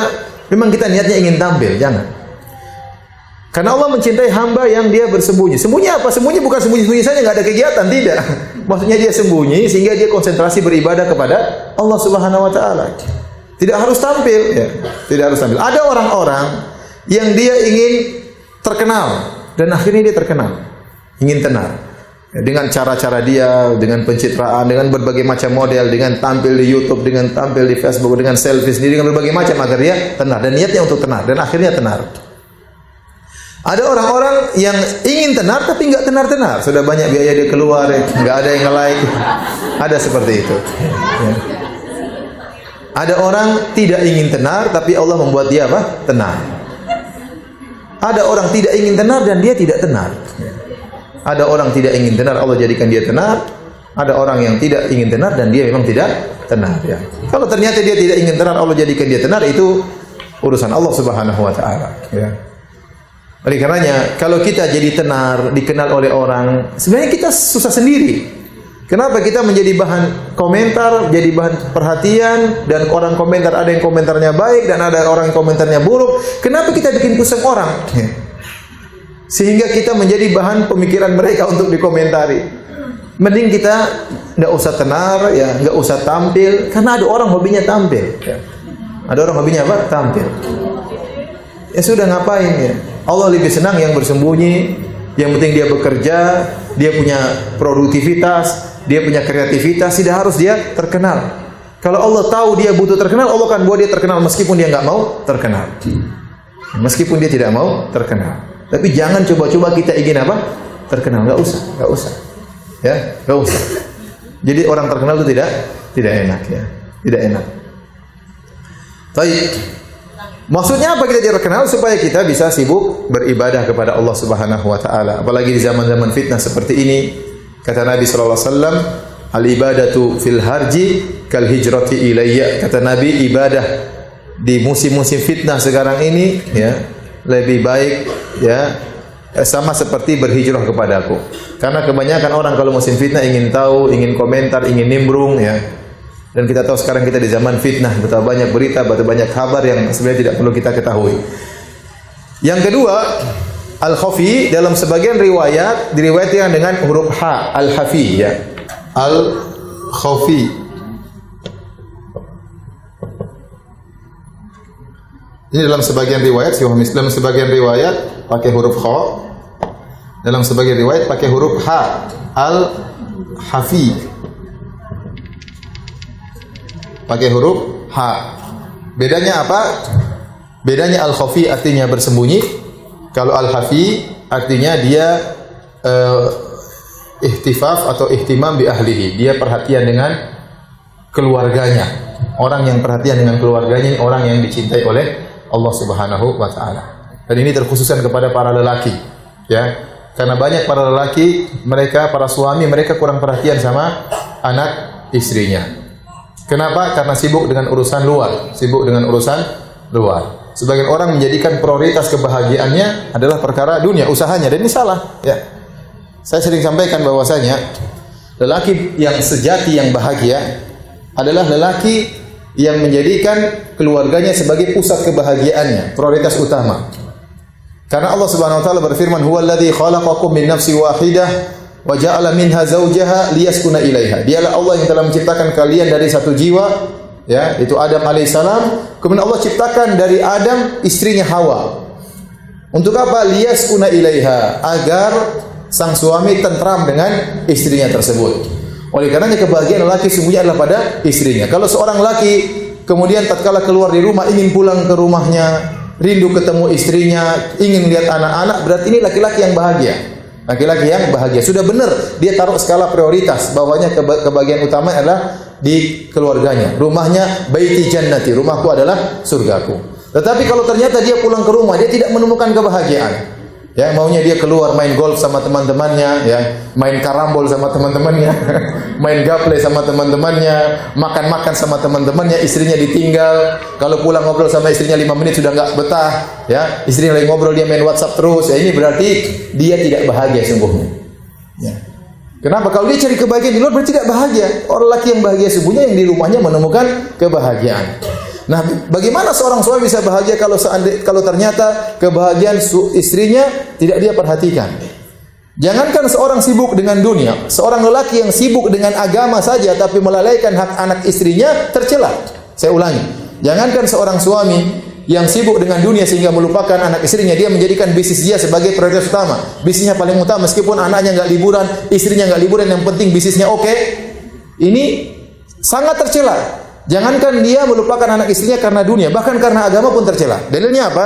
memang kita niatnya ingin tampil, jangan. Karena Allah mencintai hamba yang dia bersembunyi. Sembunyi apa? Sembunyi bukan sembunyi-sembunyi saja, nggak ada kegiatan, tidak. Maksudnya dia sembunyi sehingga dia konsentrasi beribadah kepada Allah Subhanahu wa taala. Tidak harus tampil, ya. Tidak harus tampil. Ada orang-orang yang dia ingin terkenal dan akhirnya dia terkenal. Ingin tenar. Dengan cara-cara dia, dengan pencitraan, dengan berbagai macam model, dengan tampil di YouTube, dengan tampil di Facebook, dengan selfie sendiri, dengan berbagai macam agar dia tenar dan niatnya untuk tenar dan akhirnya tenar. Ada orang-orang yang ingin tenar tapi nggak tenar-tenar. Sudah banyak biaya dia keluar, nggak ada yang nge-like. Ada seperti itu. Ya. Ada orang tidak ingin tenar tapi Allah membuat dia apa? Tenar. Ada orang tidak ingin tenar dan dia tidak tenar. Ada orang tidak ingin tenar, Allah jadikan dia tenar. Ada orang yang tidak ingin tenar dan dia memang tidak tenar. Ya. Kalau ternyata dia tidak ingin tenar, Allah jadikan dia tenar, itu urusan Allah Subhanahu wa taala. Ya. Oleh karenanya, kalau kita jadi tenar, dikenal oleh orang, sebenarnya kita susah sendiri. Kenapa kita menjadi bahan komentar, jadi bahan perhatian, dan orang komentar ada yang komentarnya baik dan ada orang yang komentarnya buruk. Kenapa kita bikin pusing orang? Sehingga kita menjadi bahan pemikiran mereka untuk dikomentari. Mending kita nggak usah tenar, ya, nggak usah tampil, karena ada orang hobinya tampil. Ya. Ada orang hobinya apa? Tampil. Ya sudah, ngapain ya? Allah lebih senang yang bersembunyi, yang penting dia bekerja, dia punya produktivitas, dia punya kreativitas, tidak harus dia terkenal. Kalau Allah tahu dia butuh terkenal, Allah akan buat dia terkenal meskipun dia nggak mau terkenal. Meskipun dia tidak mau terkenal. Tapi jangan coba-coba kita ingin apa? Terkenal, nggak usah. Ya, nggak usah. Jadi orang terkenal itu tidak enak ya, tidak enak. Baik. Maksudnya apa kita terkenal? Supaya kita bisa sibuk beribadah kepada Allah Subhanahu wa taala. Apalagi di zaman-zaman fitnah seperti ini. Kata Nabi sallallahu alaihi wasallam, "Al-ibadatu fil harji kal hijrati ilayya." Kata Nabi, ibadah di musim-musim fitnah sekarang ini ya, lebih baik ya sama seperti berhijrah kepadaku. Karena kebanyakan orang kalau musim fitnah ingin tahu, ingin komentar, ingin nimbrung ya. Dan kita tahu sekarang kita di zaman fitnah, betapa banyak berita, betapa banyak kabar yang sebenarnya tidak perlu kita ketahui. Yang kedua, al-khafi dalam sebagian riwayat diriwayatkan dengan huruf ha, al-hafi ya. Al-khafi. Ini dalam sebagian riwayat, dalam sebagian riwayat pakai huruf kha. Dalam sebagian riwayat pakai huruf ha, al-hafi. Pakai huruf ha. Bedanya apa? Bedanya al-khafi artinya bersembunyi. Kalau al-hafi artinya dia ihtifaf atau ihtimam bi ahlihi. Dia perhatian dengan keluarganya. Orang yang perhatian dengan keluarganya, orang yang dicintai oleh Allah Subhanahu wa taala. Dan ini terkhususkan kepada para lelaki, ya. Karena banyak para lelaki, para suami mereka kurang perhatian sama anak istrinya. Kenapa? Karena sibuk dengan urusan luar. Sebagian orang menjadikan prioritas kebahagiaannya adalah perkara dunia, usahanya, dan ini salah. Ya. Saya sering sampaikan bahwasanya lelaki yang sejati, yang bahagia adalah lelaki yang menjadikan keluarganya sebagai pusat kebahagiaannya, prioritas utama. Karena Allah Subhanahu wa taala berfirman, "Huwallazi khalaqakum min nafsin wahidah wa ja'ala minha zawjaha liyaskuna ilaiha." Dialah Allah yang telah menciptakan kalian dari satu jiwa, ya, itu Adam alaihissalam. Kemudian Allah ciptakan dari Adam istrinya Hawa. Untuk apa? Liyaskuna ilaiha, agar sang suami tentram dengan istrinya tersebut. Oleh karenanya kebahagiaan lelaki sungguhnya adalah pada istrinya. Kalau seorang laki kemudian tatkala keluar di rumah ingin pulang ke rumahnya, rindu ketemu istrinya, ingin lihat anak-anak, berarti ini laki-laki yang bahagia. Laki-laki yang bahagia. Sudah benar dia taruh skala prioritas bahwanya kebahagiaan utama adalah di keluarganya. Rumahnya baiti jannati, rumahku adalah surgaku. Tetapi kalau ternyata dia pulang ke rumah dia tidak menemukan kebahagiaan. Ya, maunya dia keluar main golf sama teman-temannya, ya, main karambol sama teman-temannya, main gaple sama teman-temannya, makan-makan sama teman-temannya, istrinya ditinggal. Kalau pulang ngobrol sama istrinya 5 menit sudah enggak betah, ya. Istrinya lagi ngobrol dia main WhatsApp terus. Ya, ini berarti dia tidak bahagia sungguhnya. Ya. Kenapa? Kalau dia cari kebahagiaan di luar berarti tidak bahagia. Orang laki yang bahagia sungguhnya yang di rumahnya menemukan kebahagiaan. Nah, bagaimana seorang suami bisa bahagia kalau ternyata kebahagiaan istrinya tidak dia perhatikan? Jangankan seorang sibuk dengan dunia, seorang lelaki yang sibuk dengan agama saja tapi melalaikan hak anak istrinya tercela. Saya ulangi, jangankan seorang suami yang sibuk dengan dunia sehingga melupakan anak istrinya, dia menjadikan bisnis dia sebagai prioritas utama. Bisnisnya paling utama meskipun anaknya enggak liburan, istrinya enggak liburan, yang penting bisnisnya oke. Ini sangat tercela. Jangankan dia melupakan anak istrinya karena dunia, bahkan karena agama pun tercela. Dalilnya apa?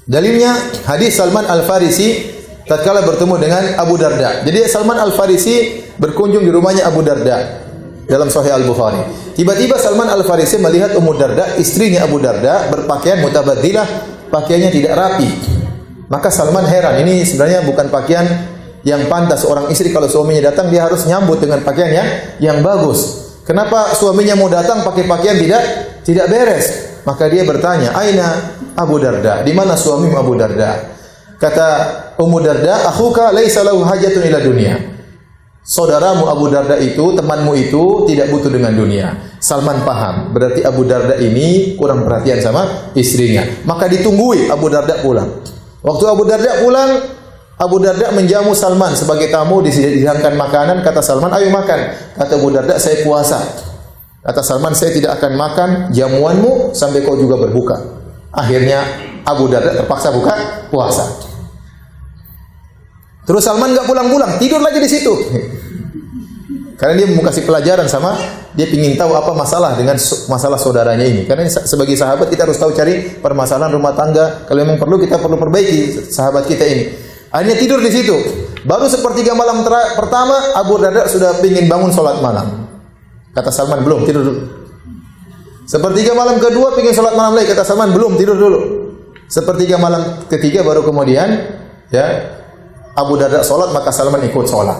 Dalilnya hadis Salman Al-Farisi tatkala bertemu dengan Abu Darda. Jadi Salman Al-Farisi berkunjung di rumahnya Abu Darda dalam Sahih Al-Bukhari. Tiba-tiba Salman Al-Farisi melihat Ummu Darda, istrinya Abu Darda, berpakaian mutabaddilah, pakaiannya tidak rapi. Maka Salman heran, ini sebenarnya bukan pakaian yang pantas seorang istri kalau suaminya datang dia harus nyambut dengan pakaian yang bagus. Kenapa suaminya mau datang pakai pakaian tidak beres? Maka dia bertanya, "Aina Abu Darda? Di mana suamimu Abu Darda?" Kata Ummu Darda, "Akhuka laisa lahu hajatun ila dunya." Saudaramu Abu Darda itu, temanmu itu tidak butuh dengan dunia. Salman paham, berarti Abu Darda ini kurang perhatian sama istrinya. Maka ditunggui Abu Darda pulang. Waktu Abu Darda pulang, Abu Darda menjamu Salman sebagai tamu, dihidangkan makanan. Kata Salman, "Ayo makan." Kata Abu Darda, "Saya puasa." Kata Salman, "Saya tidak akan makan jamuanmu sampai kau juga berbuka." Akhirnya Abu Darda terpaksa buka puasa. Terus Salman enggak pulang-pulang, tidur lagi di situ. Karena dia mau kasih pelajaran sama, dia ingin tahu apa masalah dengan masalah saudaranya ini. Karena sebagai sahabat kita harus tahu cari permasalahan rumah tangga. Kalau memang perlu kita perlu perbaiki sahabat kita ini. Akhirnya tidur di situ. Baru sepertiga malam pertama Abu Darda sudah ingin bangun sholat malam. Kata Salman, "Belum, tidur dulu." Sepertiga malam kedua ingin sholat malam lagi. Kata Salman, "Belum, tidur dulu." Sepertiga malam ketiga baru kemudian ya Abu Darda sholat, maka Salman ikut sholat.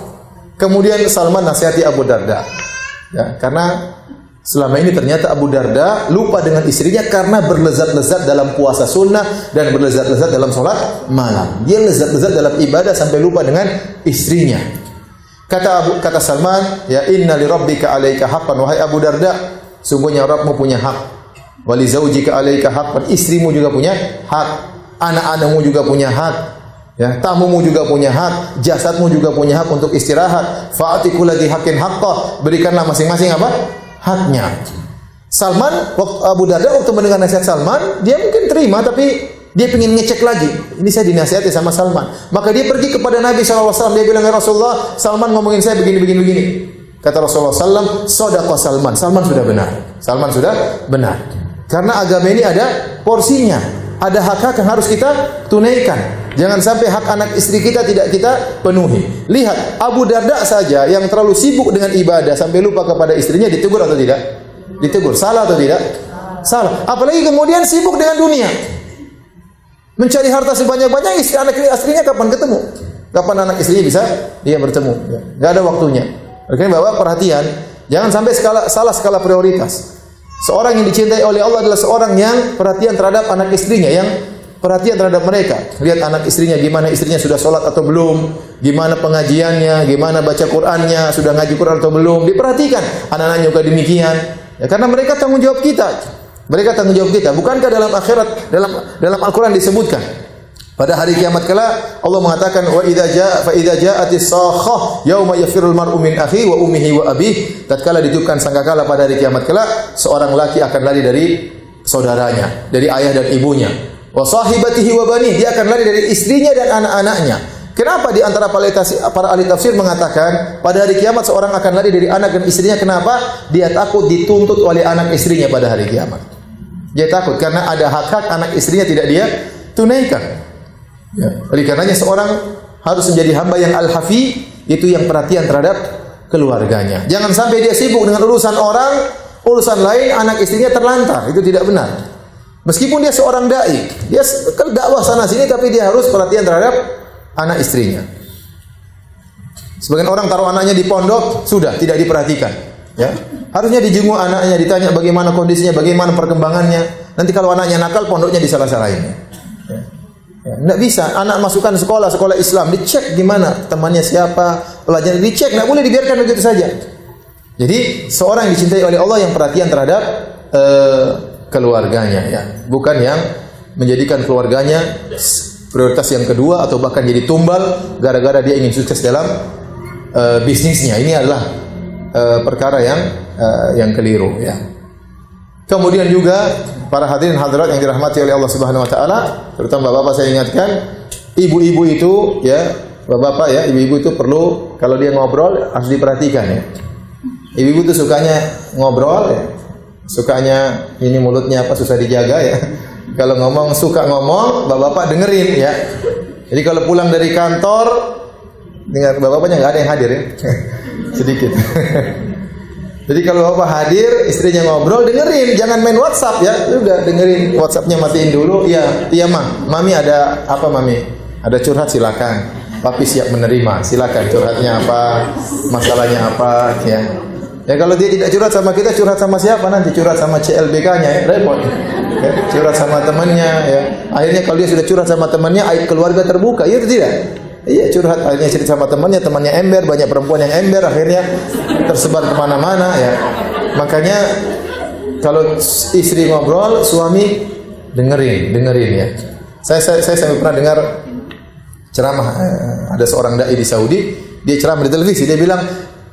Kemudian Salman nasihati Abu Darda, ya, karena selama ini ternyata Abu Darda lupa dengan istrinya karena berlezat-lezat dalam puasa sunnah dan berlezat-lezat dalam sholat malam. Dia lezat-lezat dalam ibadah sampai lupa dengan istrinya. Kata Salman, "Ya inna li rabbika 'alaika haqqan." Wahai Abu Darda, sungguhnya Rabbmu punya hak. Wa li zaujika 'alaika haqqan. Istrimu juga punya hak. Anak-anakmu juga punya hak. Ya, tamumu juga punya hak, jasadmu juga punya hak untuk istirahat. Fa'ati kulli haqqin haqqah. Berikanlah masing-masing apa? Haknya. Salman, Abu Darda waktu mendengar nasihat Salman, dia mungkin terima tapi dia ingin ngecek lagi. Ini saya dinasihati sama Salman. Maka dia pergi kepada Nabi SAW. Dia bilang, "Ya Rasulullah, Salman ngomongin saya begini. Kata Rasulullah SAW, "Shadaqa Salman." Salman sudah benar. Salman sudah benar. Karena agama ini ada porsinya. Ada hak-hak yang harus kita tunaikan. Jangan sampai hak anak istri kita tidak kita penuhi. Lihat, Abu Darda saja yang terlalu sibuk dengan ibadah sampai lupa kepada istrinya, ditegur atau tidak? Ditegur. Salah atau tidak? Salah. Apalagi kemudian sibuk dengan dunia. Mencari harta sebanyak-banyak, anak istrinya kapan ketemu? Kapan anak istrinya bisa dia bertemu? Enggak ada waktunya. Makanya bawa perhatian, jangan sampai salah skala prioritas. Seorang yang dicintai oleh Allah adalah seorang yang perhatian terhadap anak istrinya, yang perhatian terhadap mereka. Lihat anak istrinya, gimana istrinya sudah sholat atau belum, gimana pengajiannya, gimana baca Qur'annya, sudah ngaji Qur'an atau belum, diperhatikan. Anak-anaknya juga demikian. Ya, karena mereka tanggung jawab kita. Mereka tanggung jawab kita. Bukankah dalam akhirat, dalam Al-Quran disebutkan pada hari kiamat kala Allah mengatakan wa idza ja'atis sakhah yauma yafirul mar'u min akhi wa ummihi wa abihi. Tatkala ditiupkan sangkakala pada hari kiamat kala, seorang laki akan lari dari saudaranya, dari ayah dan ibunya. Wa sahibatihi wa bani, dia akan lari dari istrinya dan anak-anaknya. Kenapa di antara para ahli tafsir mengatakan pada hari kiamat seorang akan lari dari anak dan istrinya? Kenapa? Dia takut dituntut oleh anak istrinya pada hari kiamat. Dia takut karena ada hak-hak anak istrinya tidak dia tunaikan. Ya. Oleh karenanya seorang harus menjadi hamba yang al-hafi, itu yang perhatian terhadap keluarganya. Jangan sampai dia sibuk dengan urusan orang, urusan lain, anak istrinya terlantar. Itu tidak benar. Meskipun dia seorang dai, dia dakwah sana sini, tapi dia harus perhatian terhadap anak istrinya. Sebagian orang taruh anaknya di pondok, sudah tidak diperhatikan. Ya, harusnya dijenguk anaknya, ditanya bagaimana kondisinya, bagaimana perkembangannya. Nanti kalau anaknya nakal, pondoknya disalah-salahin. Ya. Nggak bisa, anak masukkan sekolah Islam, dicek gimana, temannya siapa, pelajaran dicek, nggak boleh dibiarkan begitu saja. Jadi seorang yang dicintai oleh Allah yang perhatian terhadap keluarganya, ya, bukan yang menjadikan keluarganya prioritas yang kedua atau bahkan jadi tumbal gara-gara dia ingin sukses dalam bisnisnya. Ini adalah perkara yang keliru, ya. Kemudian juga para hadirin hadirat yang dirahmati oleh Allah Subhanahu wa taala, terutama bapak-bapak, saya ingatkan, ibu-ibu itu, ya, bapak-bapak, ya, ibu-ibu itu perlu kalau dia ngobrol harus diperhatikan, ya. Ibu-ibu itu sukanya ngobrol, ya. Sukanya ini mulutnya apa susah dijaga, ya. Kalau ngomong suka ngomong, bapak-bapak dengerin, ya. Jadi kalau pulang dari kantor, dengar bapak-bapaknya nggak ada yang hadir, ya. Sedikit. Jadi kalau bapak hadir, istrinya ngobrol, dengerin, jangan main WhatsApp, ya. Udah dengerin, WhatsAppnya matiin dulu. Iya mami ada apa mami? Ada curhat, silakan. Papi siap menerima, silakan. Curhatnya apa? Masalahnya apa? Ya. Ya kalau dia tidak curhat sama kita, curhat sama siapa nanti? Curhat sama CLBK-nya, ya, repot. Ya, curhat sama temannya, ya. Akhirnya kalau dia sudah curhat sama temannya, aib keluarga terbuka, itu tidak. Iya, curhat akhirnya cerita sama temannya ember, banyak perempuan yang ember, akhirnya tersebar kemana-mana, ya. Makanya kalau istri ngobrol, suami dengerin, ya. Saya sampai pernah dengar ceramah, ada seorang dai di Saudi, dia ceramah di televisi, dia bilang,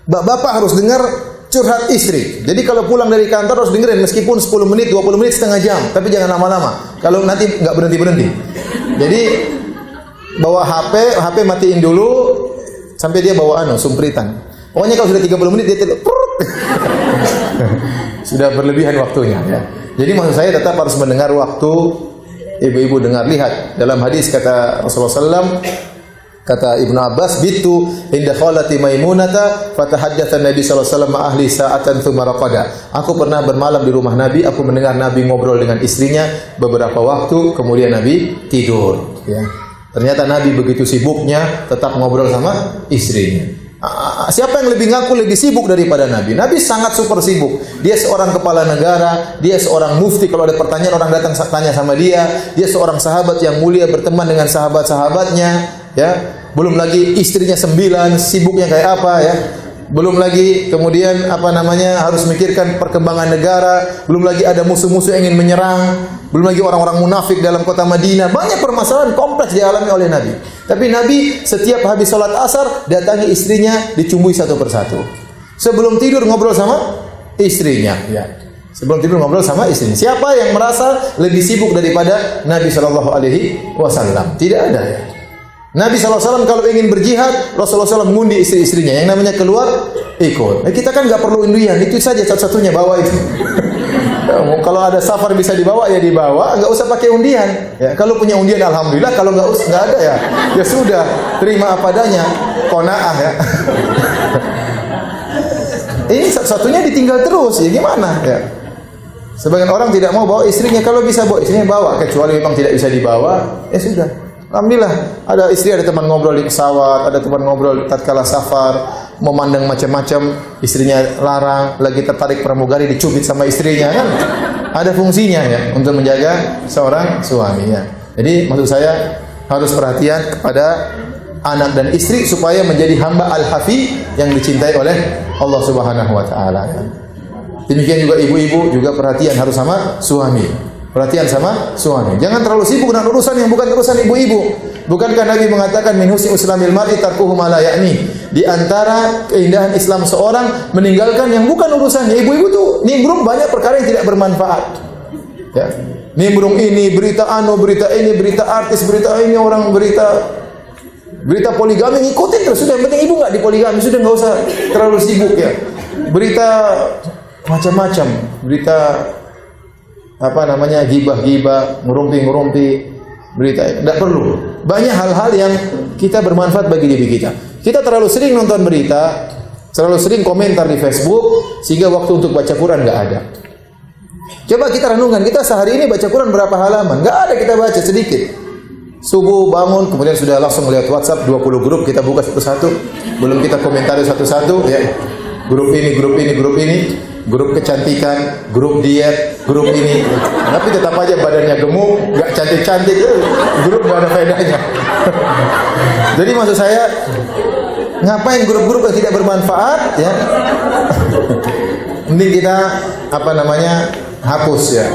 bapak harus dengar curhat istri. Jadi kalau pulang dari kantor harus dengerin, meskipun 10 menit, 20 menit, setengah jam, tapi jangan lama-lama. Kalau nanti nggak berhenti. Jadi bawa HP matiin dulu sampai dia bawa sumpritan. Pokoknya kalau sudah 30 menit dia sudah berlebihan waktunya, ya. Jadi maksud saya tetap harus mendengar waktu ibu-ibu dengar. Lihat dalam hadis kata Rasulullah SAW, kata Ibnu Abbas, bitu inda khalati Maimunata fatahaddatsa Nabi sallallahu alaihi wasallam ahli sa'atan tsumma raqada. Aku pernah bermalam di rumah Nabi, aku mendengar Nabi ngobrol dengan istrinya beberapa waktu, kemudian Nabi tidur, ya. Ternyata Nabi begitu sibuknya tetap ngobrol sama istrinya. Siapa yang lebih sibuk daripada Nabi? Nabi sangat super sibuk. Dia seorang kepala negara, dia seorang mufti, kalau ada pertanyaan orang datang tanya sama dia. Dia seorang sahabat yang mulia, berteman dengan sahabat-sahabatnya, ya. Belum lagi istrinya 9, sibuknya kayak apa, ya. Belum lagi kemudian harus mikirkan perkembangan negara, belum lagi ada musuh-musuh yang ingin menyerang, belum lagi orang-orang munafik dalam kota Madinah. Banyak permasalahan kompleks dialami oleh Nabi. Tapi Nabi setiap habis salat asar datangi istrinya, dicumbui satu persatu. Sebelum tidur ngobrol sama istrinya, ya. Sebelum tidur ngobrol sama istrinya. Siapa yang merasa lebih sibuk daripada Nabi sallallahu alaihi wasallam? Tidak ada, ya. Nabi SAW kalau ingin berjihad, Rasulullah SAW mengundi istri-istrinya. Yang namanya keluar, ikut. Kita kan nggak perlu undian, itu saja satu-satunya bawa itu. Kalau ada safar bisa dibawa, ya dibawa, nggak usah pakai undian. Ya, kalau punya undian, alhamdulillah. Kalau nggak ada, ya sudah, terima apa adanya, qanaah, ya. Ini satu-satunya ditinggal terus, ya gimana? Ya. Sebagian orang tidak mau bawa istrinya, kalau bisa bawa istrinya bawa, kecuali memang tidak bisa dibawa, ya sudah. Alhamdulillah, ada istri, ada teman ngobrol di pesawat, ada teman ngobrol tatkala safar, memandang macam-macam, istrinya larang, lagi tertarik pramugari dicubit sama istrinya, kan? Ada fungsinya, ya, untuk menjaga seorang suaminya. Jadi maksud saya harus perhatian kepada anak dan istri supaya menjadi hamba al-hafi yang dicintai oleh Allah Subhanahu wa taala, ya. Demikian juga ibu-ibu juga perhatian harus sama suami. Perhatian sama suami. Jangan terlalu sibuk dengan urusan yang bukan urusan ibu-ibu. Bukankah Nabi mengatakan min husni islamil mar'i tarkuhu ma la ya'ni? Di antara keindahan Islam seorang meninggalkan yang bukan urusannya. Ibu-ibu tuh nimbrung banyak perkara yang tidak bermanfaat. Ya. Nimbrung ini, berita berita ini, berita artis, berita ini, orang berita poligami ngikutin terus. Sudah, yang penting ibu enggak dipoligami, sudah enggak usah terlalu sibuk ya. Berita macam-macam, berita gibah-gibah, ngerumpi, berita tidak perlu. Banyak hal-hal yang kita bermanfaat bagi diri kita. Kita terlalu sering nonton berita, terlalu sering komentar di Facebook, sehingga waktu untuk baca Quran nggak ada. Coba kita renungkan, kita sehari ini baca Quran berapa halaman? Nggak ada, kita baca sedikit. Subuh bangun, kemudian sudah langsung melihat WhatsApp 20 grup, kita buka satu-satu, belum kita komentari satu-satu, ya. Grup ini, grup kecantikan, grup diet, grup ini. Tapi tetap aja badannya gemuk, nggak cantik-cantik, grup nggak ada faedahnya. Jadi maksud saya, ngapain grup-grup yang tidak bermanfaat, ya? Mending kita hapus ya.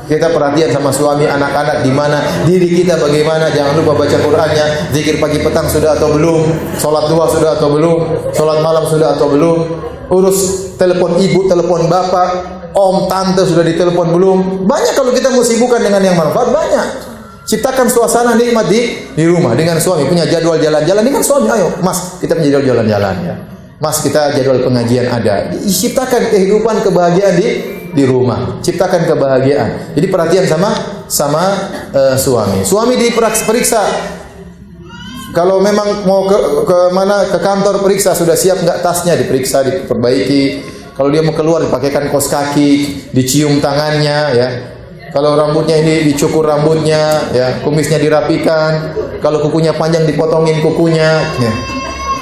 Kita perhatian sama suami, anak-anak di mana, diri kita bagaimana. Jangan lupa baca Qur'annya. Zikir pagi petang sudah atau belum? Salat duha sudah atau belum? Salat malam sudah atau belum? Urus telepon ibu, telepon bapak, om, tante sudah ditelepon belum? Banyak kalau kita mau sibukkan dengan yang manfaat, banyak. Ciptakan suasana nikmat di rumah dengan suami, punya jadwal jalan-jalan dengan suami. Ayo, Mas, kita punya jadwal jalan-jalan ya. Mas, kita jadwal pengajian ada. Ciptakan kehidupan kebahagiaan di rumah. Ciptakan kebahagiaan. Jadi perhatian sama suami. Suami diperiksa. Kalau memang mau ke kantor, periksa sudah siap enggak tasnya, diperiksa, diperbaiki. Kalau dia mau keluar, dipakaikan kaos kaki, dicium tangannya ya. Kalau rambutnya ini dicukur rambutnya ya, kumisnya dirapikan. Kalau kukunya panjang, dipotongin kukunya ya.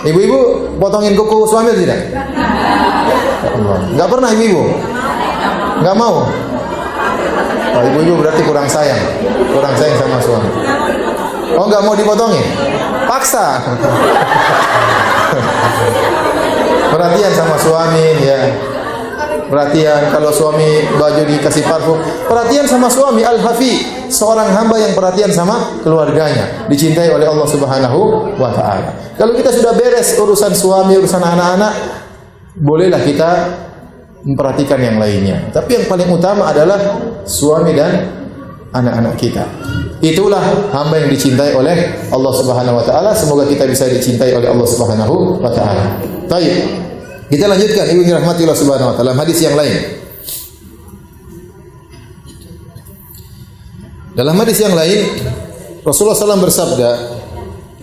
Ibu-ibu potongin kuku suami atau tidak? Enggak pernah ibu-ibu? Enggak mau? Oh, ibu-ibu berarti kurang sayang sama suami. Oh, enggak mau dipotongin? Paksa. Perhatian sama suami ya. Perhatian kalau suami baju dikasih parfum. Perhatian sama suami, al-hafi, seorang hamba yang perhatian sama keluarganya, dicintai oleh Allah Subhanahu wa taala. Kalau kita sudah beres urusan suami, urusan anak-anak, bolehlah kita memperhatikan yang lainnya. Tapi yang paling utama adalah suami dan anak-anak kita. Itulah hamba yang dicintai oleh Allah Subhanahu wa taala. Semoga kita bisa dicintai oleh Allah Subhanahu wa taala. Baik. Kita lanjutkan, ibu yang dirahmati Allah Subhanahu wa taala, hadis yang lain. Dalam hadis yang lain, Rasulullah SAW bersabda,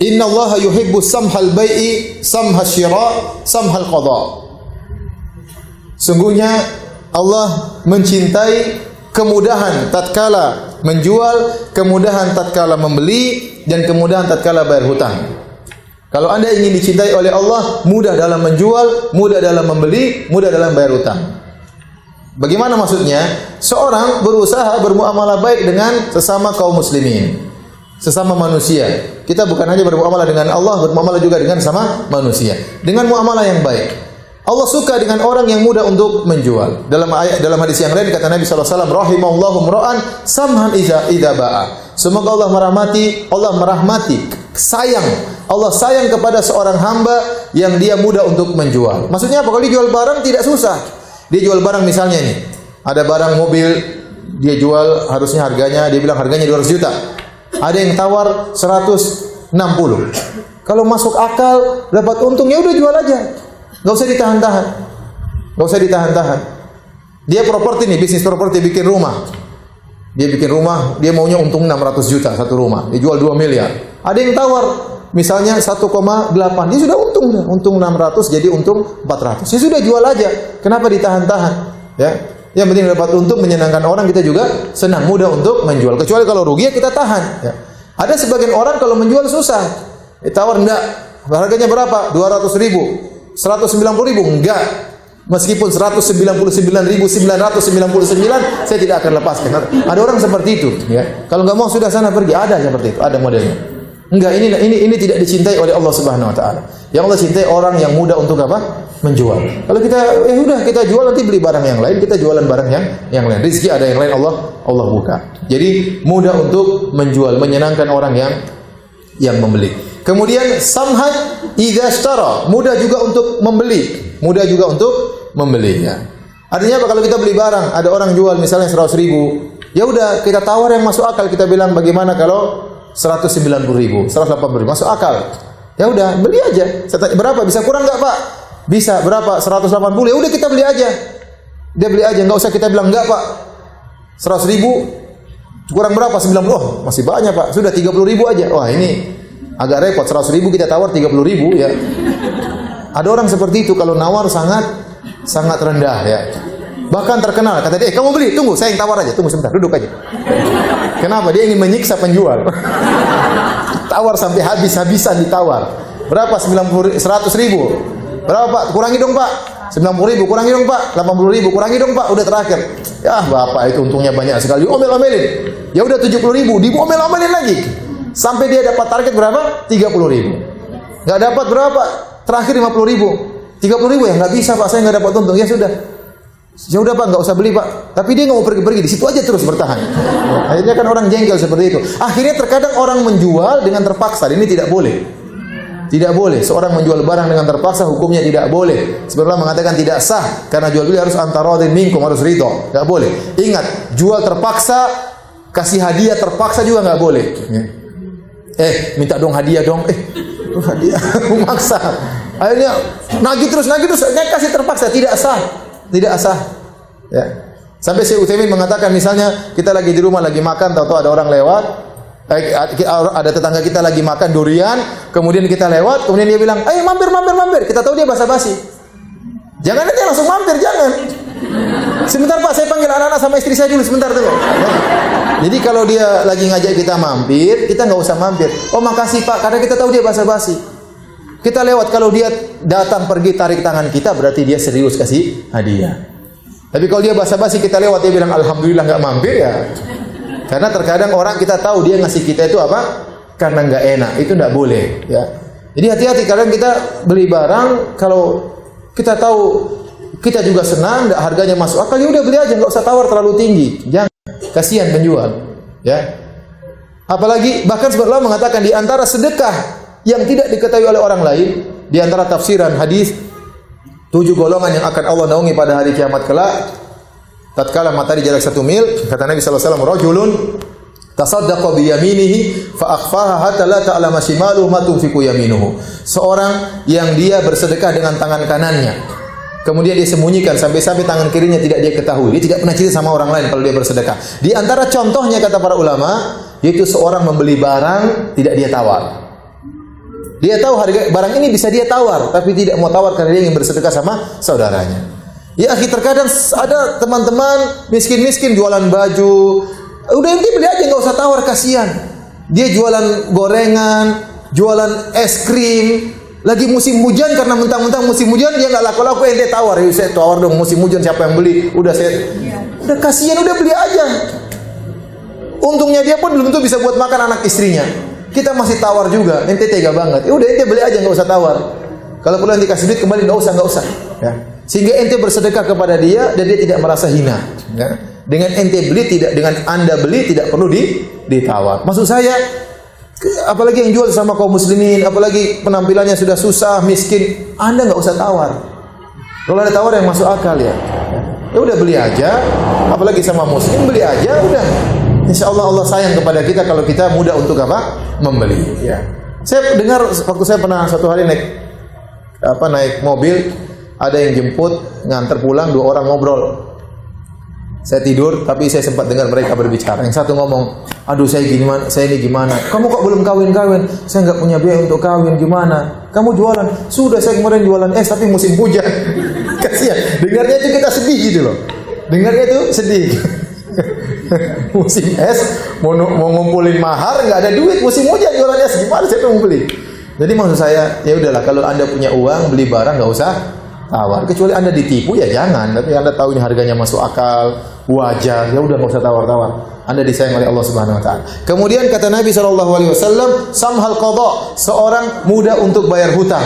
"Inna Allah yuhibbu samhal bai'i, samhal syira, samhal qada." Sungguhnya Allah mencintai kemudahan tatkala menjual, kemudahan tatkala membeli, dan kemudahan tatkala bayar hutang. Kalau Anda ingin dicintai oleh Allah, mudah dalam menjual, mudah dalam membeli, mudah dalam bayar hutang. Bagaimana maksudnya? Seorang berusaha bermuamalah baik dengan sesama kaum muslimin, sesama manusia. Kita bukan hanya bermuamalah dengan Allah, bermuamalah juga dengan sama manusia. Dengan muamalah yang baik. Allah suka dengan orang yang mudah untuk menjual. Dalam hadis yang lain kata Nabi SAW, rahimallahu mra'an samhan idza ba'a. Semoga Allah merahmati, sayang. Allah sayang kepada seorang hamba yang dia mudah untuk menjual. Maksudnya apa? Kalau dia jual barang tidak susah. Dia jual barang misalnya nih, ada barang mobil dia jual harusnya harganya, dia bilang harganya 200 juta. Ada yang tawar 160. Kalau masuk akal, dapat untung, ya udah jual aja. Enggak usah ditahan-tahan. Dia properti nih, bisnis properti, bikin rumah. Dia bikin rumah, dia maunya untung 600 juta satu rumah. Dia jual 2 miliar. Ada yang tawar misalnya 1,8, dia sudah untung 600 jadi untung 400. Ya sudah jual aja. Kenapa ditahan-tahan? Ya. Yang penting dapat untung, menyenangkan orang, kita juga senang, mudah untuk menjual. Kecuali kalau rugi ya kita tahan, ya. Ada sebagian orang kalau menjual susah. Tawar enggak. Harganya berapa? 200.000. 190.000 enggak. Meskipun 199.999 saya tidak akan lepaskan. Ada orang seperti itu, ya. Kalau enggak mau sudah sana pergi, ada seperti itu, ada modelnya. Enggak, ini tidak dicintai oleh Allah Subhanahu wa taala. Yang Allah cintai orang yang mudah untuk apa? Menjual. Kalau kita udah kita jual, nanti beli barang yang lain, kita jualan barang yang lain. Rezeki ada yang lain, Allah buka. Jadi mudah untuk menjual, menyenangkan orang yang membeli. Kemudian samhat idza ishtara, mudah juga untuk membeli. Mudah juga untuk membelinya. Artinya apa? Kalau kita beli barang, ada orang jual misalnya 100.000, ya udah kita tawar yang masuk akal, kita bilang bagaimana kalau 190.000, 180.000, masuk akal. Ya udah, beli aja. Saya tanya, berapa? Bisa kurang enggak, Pak? Bisa. Berapa? 180. Ya udah kita beli aja. Dia beli aja, enggak usah kita bilang enggak, Pak. 100.000 kurang berapa? 90. Oh, masih banyak, Pak. Sudah 30.000 aja. Wah, ini agak repot. 100.000 kita tawar 30.000 ya. Ada orang seperti itu kalau nawar sangat rendah ya. Bahkan terkenal, kata dia, kamu beli, tunggu, saya yang tawar aja, tunggu sebentar, duduk aja. Kenapa? Dia ingin menyiksa penjual. Tawar sampai habis-habisan ditawar. Berapa? 100.000. Berapa, Pak? Kurangi dong, Pak. 90.000, kurangi dong, Pak. 80.000, kurangi dong, Pak. Udah terakhir. Ya, Bapak itu untungnya banyak sekali. Omel-omelin. Ya udah 70.000, diomel-omelin lagi. Sampai dia dapat target berapa? 30.000. Enggak dapat berapa? Terakhir 50.000. 30.000 ya? Enggak bisa, Pak. Saya enggak dapat untung. Ya sudah. Ya udah, Pak, enggak usah beli, Pak. Tapi dia enggak mau pergi-pergi, di situ aja terus bertahan. Akhirnya kan orang jengkel seperti itu. Akhirnya terkadang orang menjual dengan terpaksa. Ini tidak boleh. Tidak boleh. Seorang menjual barang dengan terpaksa, hukumnya tidak boleh. Sebenarnya mengatakan tidak sah karena jual beli harus antaradin minkum, harus ridho. Enggak boleh. Ingat, jual terpaksa, kasih hadiah terpaksa juga enggak boleh. Minta dong hadiah dong. Hadiah memaksa. Akhirnya nagih terus, kasih terpaksa, tidak sah. Tidak sah. Ya. Sampai Syekh Utsaimin mengatakan misalnya kita lagi di rumah lagi makan, tahu-tahu ada orang lewat, ada tetangga kita lagi makan durian, kemudian kita lewat, kemudian dia bilang, "Ayo mampir." Kita tahu dia basa-basi. Jangan nanti langsung mampir, jangan. Sebentar, Pak, saya panggil anak-anak sama istri saya dulu sebentar dulu. Ya. Jadi kalau dia lagi ngajak kita mampir, kita nggak usah mampir. Oh, makasih, Pak, karena kita tahu dia basa-basi. Kita lewat, kalau dia datang pergi tarik tangan kita, berarti dia serius kasih hadiah. Tapi kalau dia basa-basi kita lewat, dia bilang alhamdulillah nggak mampir ya. Karena terkadang orang kita tahu dia ngasih kita itu apa? Karena nggak enak, itu nggak boleh. Ya. Jadi hati-hati, kadang kita beli barang kalau kita tahu kita juga senang, harganya masuk akal, ya udah beli aja, nggak usah tawar terlalu tinggi. Jangan, kasihan penjual. Ya. Apalagi bahkan sebenarnya mengatakan di antara sedekah yang tidak diketahui oleh orang lain, di antara tafsiran hadis 7 golongan yang akan Allah naungi pada hari kiamat kelak tatkala matahari jarak 1 mil, kata Nabi sallallahu alaihi wasallam, rajulun tasaddaqa bi yaminihi fa akhfaha hatta la ta'lama shimaluhu ma tunfiqu yaminuhu. Seorang yang dia bersedekah dengan tangan kanannya, kemudian dia sembunyikan sampai-sampai tangan kirinya tidak dia ketahui. Dia tidak pernah cerita sama orang lain kalau dia bersedekah. Di antara contohnya kata para ulama, yaitu seorang membeli barang tidak dia tawar. Dia tahu harga barang ini bisa dia tawar, tapi tidak mau tawar karena dia ingin bersedekah sama saudaranya. Ya, terkadang ada teman-teman miskin-miskin jualan baju. Udah ente beli aja, nggak usah tawar, kasihan. Dia jualan gorengan, jualan es krim. Lagi musim hujan, karena mentang-mentang musim hujan dia nggak laku-laku, ente tawar. Ya, saya tawar dong, musim hujan siapa yang beli? Udah kasihan, udah beli aja. Untungnya dia pun belum tentu bisa buat makan anak istrinya. Kita masih tawar juga, ente tega banget. Ya udah ente beli aja, nggak usah tawar. Kalau perlu nanti kasih duit kembali, nggak usah. Ya. Sehingga ente bersedekah kepada dia dan dia tidak merasa hina. Ya. Dengan ente beli tidak, dengan anda beli tidak perlu ditawar. Maksud saya, apalagi yang jual sama kaum muslimin, apalagi penampilannya sudah susah, miskin, anda nggak usah tawar. Kalau ada tawar yang masuk akal ya. Ya udah beli aja, apalagi sama muslim beli aja, udah. Insya Allah Allah sayang kepada kita kalau kita mudah untuk apa? Membeli. Ya. Saya dengar waktu saya pernah satu hari naik mobil, ada yang jemput, nganter pulang, 2 orang ngobrol. Saya tidur, tapi saya sempat dengar mereka berbicara. Yang satu ngomong, aduh saya ini gimana? Kamu kok belum kawin? Saya nggak punya biaya untuk kawin, gimana? Kamu jualan? Sudah, saya kemarin jualan es, tapi musim hujan. Kasihan. Dengarnya itu kita sedih gitu loh. Dengarnya itu sedih. Musim es mau ngumpulin mahar nggak ada duit, musim hujan jualan es, gimana saya mau beli? Jadi maksud saya, ya udahlah, kalau anda punya uang beli barang nggak usah tawar. Kecuali Anda ditipu ya jangan. Tapi Anda tahu ini harganya masuk akal, wajar, ya udah nggak usah tawar-tawar. Anda disayang oleh Allah Subhanahu wa taala. Kemudian kata Nabi SAW, samhal qadha, seorang muda untuk bayar hutang.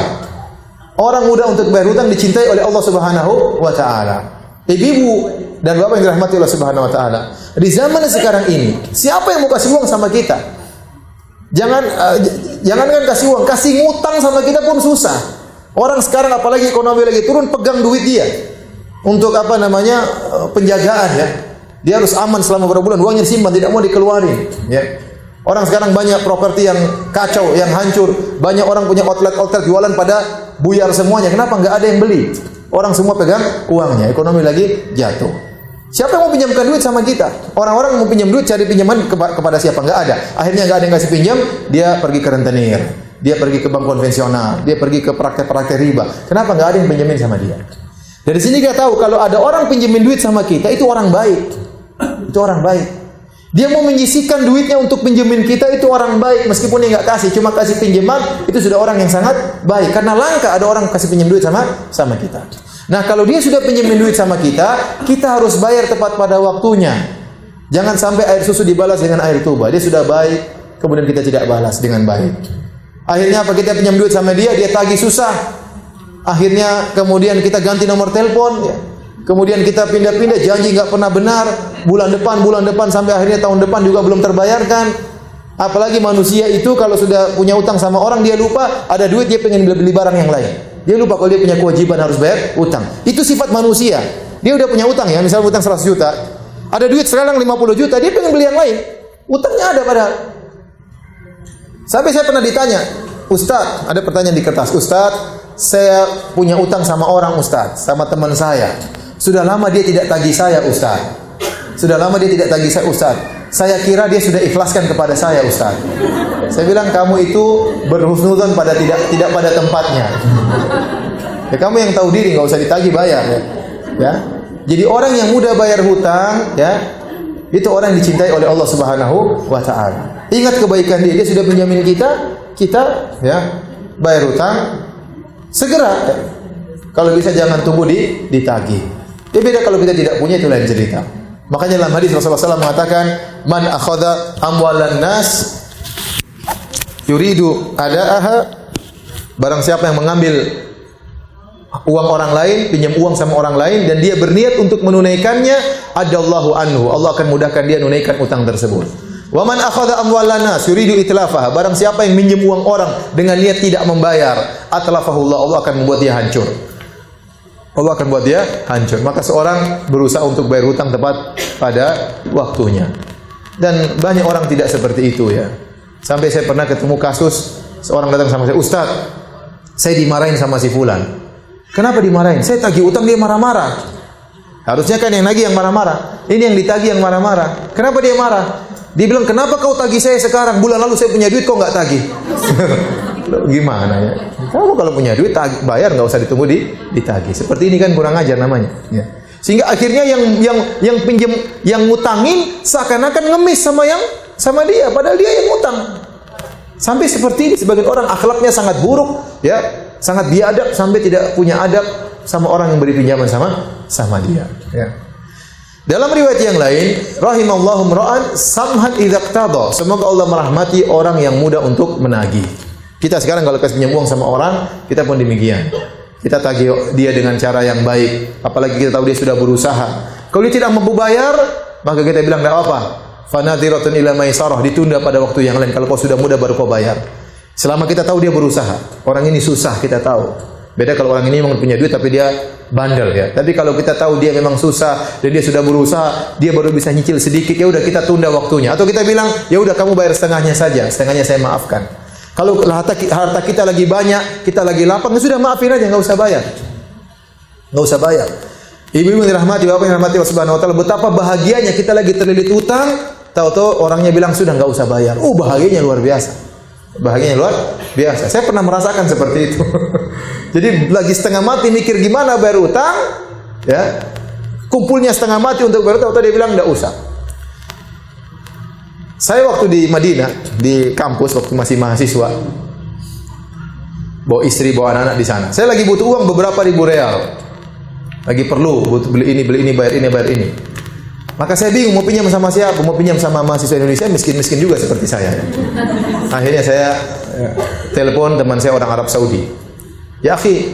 Orang muda untuk bayar hutang dicintai oleh Allah Subhanahu wa taala. Ibu dan bapak yang dirahmati Allah Subhanahu wa taala. Di zaman sekarang ini, siapa yang mau kasih uang sama kita? Jangankan kasih uang, kasih ngutang sama kita pun susah. Orang sekarang apalagi ekonomi lagi turun, pegang duit dia untuk penjagaan ya. Dia harus aman selama beberapa bulan, uangnya disimpan, tidak mau dikeluarin ya. Orang sekarang banyak properti yang kacau, yang hancur. Banyak orang punya outlet jualan pada buyar semuanya. Kenapa? Nggak ada yang beli. Orang semua pegang uangnya, ekonomi lagi jatuh. Siapa yang mau pinjamkan duit sama kita? Orang-orang mau pinjam duit, cari pinjaman kepada siapa? Nggak ada. Akhirnya nggak ada yang kasih pinjam, dia pergi ke rentenir, dia pergi ke bank konvensional, dia pergi ke praktek-praktek riba. Kenapa? Nggak ada yang pinjamin sama dia. Dari sini kita tahu kalau ada orang pinjamin duit sama kita, itu orang baik. Itu orang baik. Dia mau menyisihkan duitnya untuk pinjamin kita, itu orang baik. Meskipun dia nggak kasih, cuma kasih pinjaman, itu sudah orang yang sangat baik. Karena langka ada orang kasih pinjam duit sama kita. Nah, kalau dia sudah pinjamin duit sama kita, kita harus bayar tepat pada waktunya. Jangan sampai air susu dibalas dengan air tuba. Dia sudah baik, kemudian kita tidak balas dengan baik. Akhirnya apa? Kita pinjam duit sama dia, dia tagih susah. Akhirnya kemudian kita ganti nomor telepon, ya. Kemudian kita pindah-pindah, janji nggak pernah benar. Bulan depan sampai akhirnya tahun depan juga belum terbayarkan. Apalagi manusia itu kalau sudah punya utang sama orang, dia lupa ada duit, dia pengen beli barang yang lain. Dia lupa kalau dia punya kewajiban harus bayar utang. Itu sifat manusia. Dia udah punya utang ya, misalnya utang 100 juta. Ada duit sekarang 50 juta, dia pengen beli yang lain. Utangnya ada padahal. Sampai saya pernah ditanya, Ustaz, ada pertanyaan di kertas. Ustaz, saya punya utang sama orang Ustaz, sama teman saya. Sudah lama dia tidak tagih saya Ustaz. Sudah lama dia tidak tagih saya Ustaz. Saya kira dia sudah ikhlaskan kepada saya Ustaz. Saya bilang kamu itu berhusnudzon pada tidak pada tempatnya. Ya kamu yang tahu diri, nggak usah ditagih bayar ya. Ya. Jadi orang yang mudah bayar hutang ya, itu orang yang dicintai oleh Allah Subhanahu wa taala. Ingat kebaikan dia sudah pinjamin kita ya bayar hutang segera. Ya. Kalau bisa jangan tunggu ditagih. Ya beda kalau kita tidak punya, itu lain cerita. Makanya dalam hadis Rasulullah SAW mengatakan, man akhadha amwalan nas yuridu ada'aha, barang siapa yang mengambil uang orang lain, pinjam uang sama orang lain dan dia berniat untuk menunaikannya, adallahu anhu, Allah akan mudahkan dia menunaikan utang tersebut. Wa man akhadha amwalan nas yuridu itlafaha, barang siapa yang minjem uang orang dengan niat tidak membayar, atlafahullah, Allah akan membuat dia hancur. Allah akan buat dia hancur. Maka seorang berusaha untuk bayar hutang tepat pada waktunya. Dan banyak orang tidak seperti itu ya. Sampai saya pernah ketemu kasus seorang datang sama saya, Ustaz, saya dimarahin sama si fulan. Kenapa dimarahin? Saya tagih utang dia marah-marah. Harusnya kan yang nagih yang marah-marah. Ini yang ditagih yang marah-marah. Kenapa dia marah? Dia bilang, kenapa kau tagih saya sekarang? Bulan lalu saya punya duit, kau nggak tagih? Gimana ya? Kamu kalau punya duit bayar, nggak usah ditunggu ditagih. Seperti ini kan kurang ajar namanya. Ya. Sehingga akhirnya yang pinjam, yang ngutangin seakan-akan ngemis sama dia, padahal dia yang ngutang. Sampai seperti ini sebagian orang akhlaknya sangat buruk, ya, sangat biadab sampai tidak punya adab sama orang yang beri pinjaman sama dia. Ya. Dalam riwayat yang lain, rahimallahu mra'an samhan idza iqtada. Semoga Allah merahmati orang yang mudah untuk menagih. Kita sekarang kalau kasih pinjam uang sama orang, kita pun demikian. Kita tagih dia dengan cara yang baik, apalagi kita tahu dia sudah berusaha. Kalau dia tidak mampu bayar, maka kita bilang enggak apa. Fanadhiratun ila maisarah, ditunda pada waktu yang lain. Kalau kau sudah muda baru kau bayar. Selama kita tahu dia berusaha. Orang ini susah, kita tahu. Beda kalau orang ini memang punya duit tapi dia bandel ya. Tapi kalau kita tahu dia memang susah dan dia sudah berusaha, dia baru bisa nyicil sedikit, ya udah kita tunda waktunya. Atau kita bilang, ya udah kamu bayar setengahnya saja, setengahnya saya maafkan. Kalau harta kita lagi banyak, kita lagi lapang, ya sudah maafin aja, nggak usah bayar. Nggak usah bayar. Ibu-ibu yang dirahmati, bapak yang dirahmati Allah Subhanahu wa taala, betapa bahagianya kita lagi terlilit utang, tahu-tahu orangnya bilang sudah nggak usah bayar. Bahagianya luar biasa. Bahagianya luar biasa. Saya pernah merasakan seperti itu. Jadi lagi setengah mati mikir gimana bayar utang, ya. Kumpulnya setengah mati untuk bayar utang, dia bilang enggak usah. Saya waktu di Madinah, di kampus waktu masih mahasiswa. bawa istri, bawa anak-anak di sana. Saya lagi butuh uang beberapa ribu real. Lagi perlu, butuh beli ini, bayar ini, bayar ini. Maka saya bingung mau pinjam sama siapa? Mau pinjam sama mahasiswa Indonesia miskin-miskin juga seperti saya. Akhirnya saya telepon teman saya orang Arab Saudi. Ya akhi,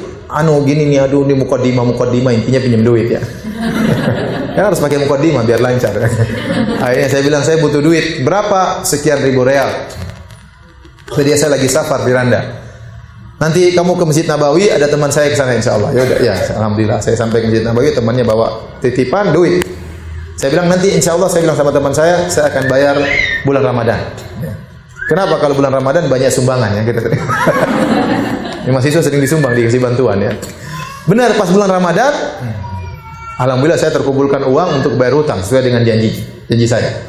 gini nih, aduh ini mukaddimah, intinya pinjam duit ya. Ya harus pakai mukaddimah biar lancar. Akhirnya saya bilang saya butuh duit, berapa? Sekian ribu real. Jadi saya lagi safar di Randa. Nanti kamu ke Masjid Nabawi, ada teman saya ke sana insyaallah. Ya udah, ya alhamdulillah saya sampai ke Masjid Nabawi, temannya bawa titipan duit. Saya bilang nanti insyaallah, saya bilang sama teman saya akan bayar bulan Ramadan. Ya. Kenapa? Kalau bulan Ramadan banyak sumbangan ya kita. Ini mahasiswa sering disumbang, dikasih bantuan ya. Benar, pas bulan Ramadan, alhamdulillah saya terkumpulkan uang untuk bayar hutang sesuai dengan janji saya.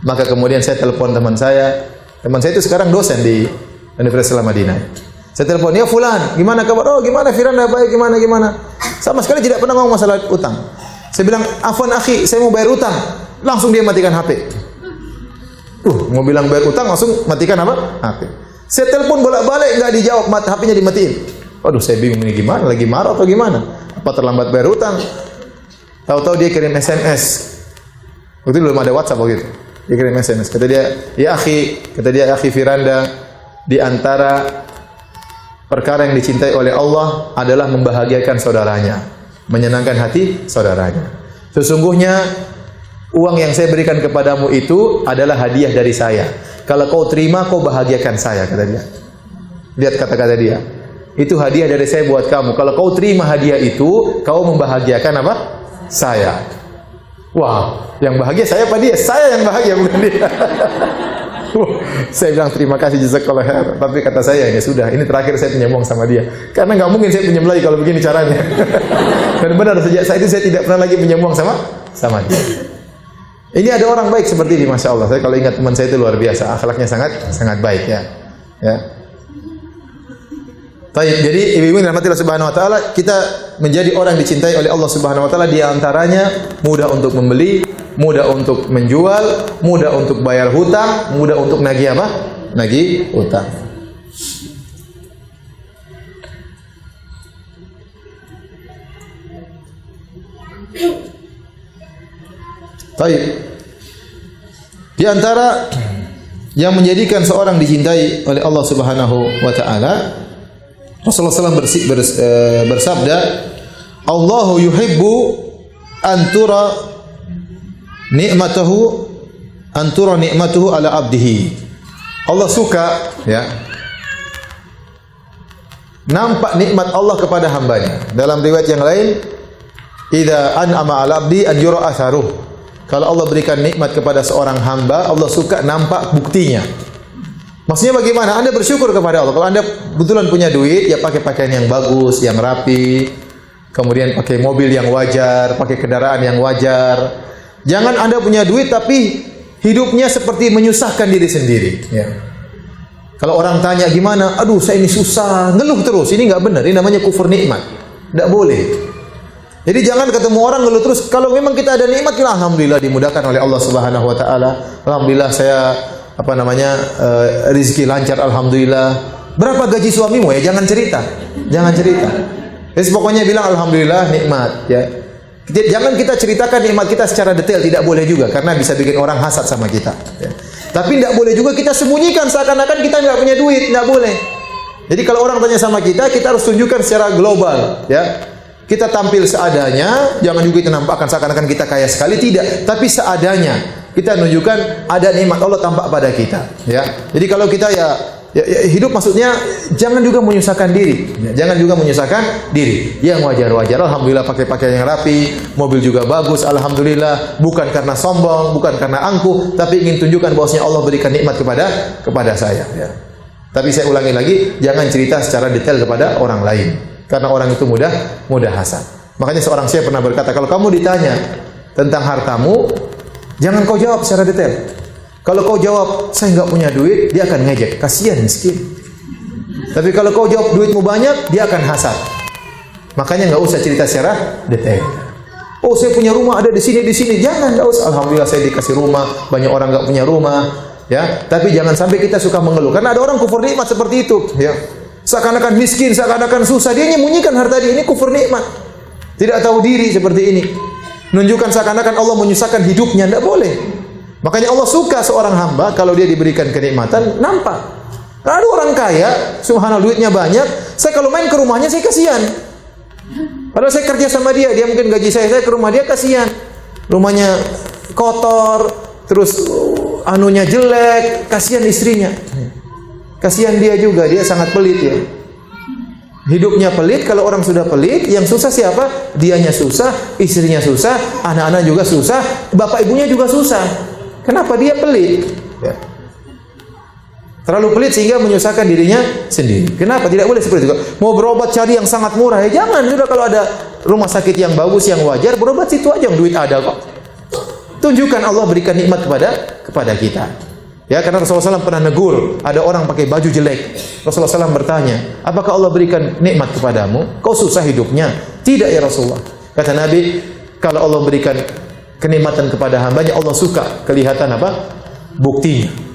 Maka kemudian saya telepon teman saya itu sekarang dosen di Universitas Madinah. Saya telepon, ya fulan, gimana kabar? Oh gimana Firanda, baik, gimana? Sama sekali tidak pernah ngomong masalah utang. Saya bilang, afwan akhi, saya mau bayar utang. Langsung dia matikan HP. Mau bilang bayar utang, langsung matikan apa? HP. Saya telepon bolak-balik, nggak dijawab, HP-nya dimatiin. Waduh, saya bingung ini gimana, lagi marah atau gimana? Apa terlambat bayar utang? Tahu-tahu dia kirim SMS. Waktu itu belum ada WhatsApp begitu. Dia kirim SMS. Kata dia, ya akhi Firanda, di antara perkara yang dicintai oleh Allah adalah membahagiakan saudaranya, menyenangkan hati saudaranya. Sesungguhnya uang yang saya berikan kepadamu itu adalah hadiah dari saya. Kalau kau terima, kau bahagiakan saya, kata dia. Lihat kata-kata dia. Itu hadiah dari saya buat kamu. Kalau kau terima hadiah itu, kau membahagiakan apa? Saya. Wah, yang bahagia saya apa dia? Saya yang bahagia, bukan dia. Saya bilang terima kasih jazakallah khair. Tapi kata saya, ya sudah, ini terakhir saya pinjam uang sama dia. Karena nggak mungkin saya pinjam lagi kalau begini caranya. Dan benar, sejak saat itu saya tidak pernah lagi pinjam uang sama dia. Ini ada orang baik seperti ini, masya Allah. Saya kalau ingat teman saya itu luar biasa, akhlaknya sangat baik ya. Baik, jadi ibu-ibu yang dirahmati Allah Subhanahu wa taala, kita menjadi orang dicintai oleh Allah Subhanahu wa taala, di antaranya mudah untuk membeli, mudah untuk menjual, mudah untuk bayar hutang, mudah untuk nagih apa? Nagih hutang. Baik. Di antara yang menjadikan seorang dicintai oleh Allah Subhanahu wa taala, Rasulullah SAW bersabda, Allahu yuhibbu antura ni'matuhu ala abdihi. Allah suka ya nampak nikmat Allah kepada hambanya. Dalam riwayat yang lain, idza an'ama ala abdi an yura atharuh. Kalau Allah berikan nikmat kepada seorang hamba, Allah suka nampak buktinya. Maksudnya bagaimana? Anda bersyukur kepada Allah. Kalau Anda kebetulan punya duit, ya pakai pakaian yang bagus, yang rapi, kemudian pakai mobil yang wajar, pakai kendaraan yang wajar. Jangan Anda punya duit tapi hidupnya seperti menyusahkan diri sendiri. Ya. Kalau orang tanya gimana, aduh saya ini susah, ngeluh terus. Ini nggak benar. Ini namanya kufur nikmat. Nggak boleh. Jadi jangan ketemu orang ngeluh terus. Kalau memang kita ada nikmat, kita alhamdulillah dimudahkan oleh Allah Subhanahu wa taala. Alhamdulillah saya rezeki lancar, alhamdulillah. Berapa gaji suamimu ya? Jangan cerita. Jadi pokoknya bilang alhamdulillah nikmat ya. Jangan kita ceritakan nikmat kita secara detail, tidak boleh juga karena bisa bikin orang hasad sama kita ya. Tapi tidak boleh juga kita sembunyikan seakan-akan kita nggak punya duit, tidak boleh. Jadi kalau orang tanya sama kita harus tunjukkan secara global ya. Kita tampil seadanya, jangan juga kita nampakkan seakan-akan kita kaya sekali, tidak, tapi seadanya. Kita menunjukkan ada nikmat Allah tampak pada kita, ya. Jadi kalau kita ya hidup maksudnya jangan juga menyusahkan diri, ya. Jangan juga menyusahkan diri. Yang wajar-wajar, alhamdulillah pakai pakaian yang rapi, mobil juga bagus, alhamdulillah, bukan karena sombong, bukan karena angkuh, tapi ingin tunjukkan bahwasanya Allah berikan nikmat kepada saya, ya. Tapi saya ulangi lagi, jangan cerita secara detail kepada orang lain. Karena orang itu mudah hasad. Makanya seorang syekh pernah berkata, kalau kamu ditanya tentang hartamu, jangan kau jawab secara detail. Kalau kau jawab, saya nggak punya duit, dia akan ngejek, kasihan miskin. Tapi kalau kau jawab duitmu banyak, dia akan hasad. Makanya nggak usah cerita secara detail. Oh, saya punya rumah ada di sini. Jangan, nggak usah. Alhamdulillah saya dikasih rumah, banyak orang nggak punya rumah, ya. Tapi jangan sampai kita suka mengeluh. Karena ada orang kufur nikmat seperti itu, ya. seakan-akan miskin, seakan-akan susah. Dia menyembunyikan harta dia. Ini kufur nikmat. Tidak tahu diri seperti ini. Menunjukkan seakan-akan Allah menyusahkan hidupnya. Tidak boleh. Makanya Allah suka seorang hamba kalau dia diberikan kenikmatan, nampak. Ada orang kaya, subhanallah duitnya banyak. Saya kalau main ke rumahnya saya kasihan. Padahal saya kerja sama dia, dia mungkin gaji saya ke rumah dia kasihan. Rumahnya kotor, terus anunya jelek, kasihan istrinya. Kasihan dia juga, dia sangat pelit ya. Hidupnya pelit, kalau orang sudah pelit, yang susah siapa? Dianya susah, istrinya susah, anak-anak juga susah, bapak ibunya juga susah. Kenapa dia pelit? Ya. Terlalu pelit sehingga menyusahkan dirinya sendiri. Kenapa? Tidak boleh seperti itu. Mau berobat cari yang sangat murah, ya jangan. Sudah kalau ada rumah sakit yang bagus, yang wajar, berobat situ aja, yang duit ada kok. Tunjukkan Allah berikan nikmat kepada kita. Ya, karena Rasulullah SAW pernah negur, ada orang pakai baju jelek. Rasulullah SAW bertanya, apakah Allah berikan nikmat kepadamu? Kau susah hidupnya? Tidak ya Rasulullah. Kata Nabi, kalau Allah berikan kenikmatan kepada hambanya, Allah suka kelihatan apa? Buktinya.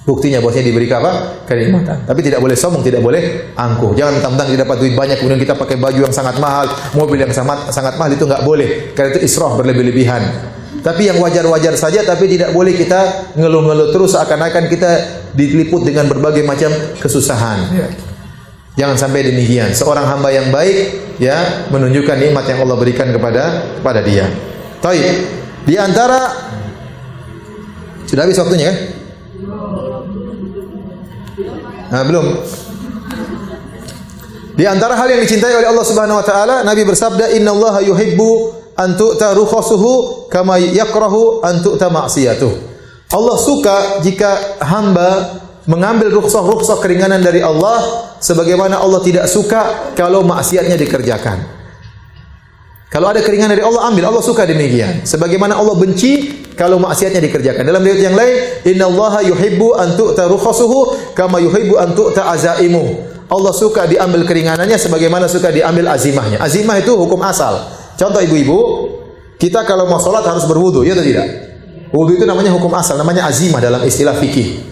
Buktinya bahwasanya diberikan apa? Kenikmatan. Tapi tidak boleh sombong, tidak boleh angkuh. Jangan mentang-mentang kita dapat duit banyak kemudian kita pakai baju yang sangat mahal, mobil yang sangat mahal, itu enggak boleh. Karena itu israf, berlebih-lebihan. Tapi yang wajar-wajar saja, tapi tidak boleh kita ngeluh-ngeluh terus seakan-akan kita diliput dengan berbagai macam kesusahan. Ya. Jangan sampai demikian. Seorang hamba yang baik ya menunjukkan nikmat yang Allah berikan kepada dia. Baik. Di antara sudah habis waktunya kan? Nah, belum. Di antara hal yang dicintai oleh Allah Subhanahu wa taala, Nabi bersabda, "Innallaha yuhibbu an tu'ta rukhasuhu kama yakrahu an tu'ta ma'siyatuh." Allah suka jika hamba mengambil rukhsah keringanan dari Allah, sebagaimana Allah tidak suka kalau maksiatnya dikerjakan. Kalau ada keringanan dari Allah, ambil. Allah suka demikian. Sebagaimana Allah benci kalau maksiatnya dikerjakan. Dalam riwayat yang lain, "Innallaha yuhibbu an tu'ta rukhasuhu kama yuhibbu an tu'ta azaimuh." Allah suka diambil keringanannya sebagaimana suka diambil azimahnya. Azimah itu hukum asal. Contoh ibu-ibu, kita kalau mau sholat harus berwudu, ya atau tidak? Wudu itu namanya hukum asal, namanya azimah dalam istilah fikih.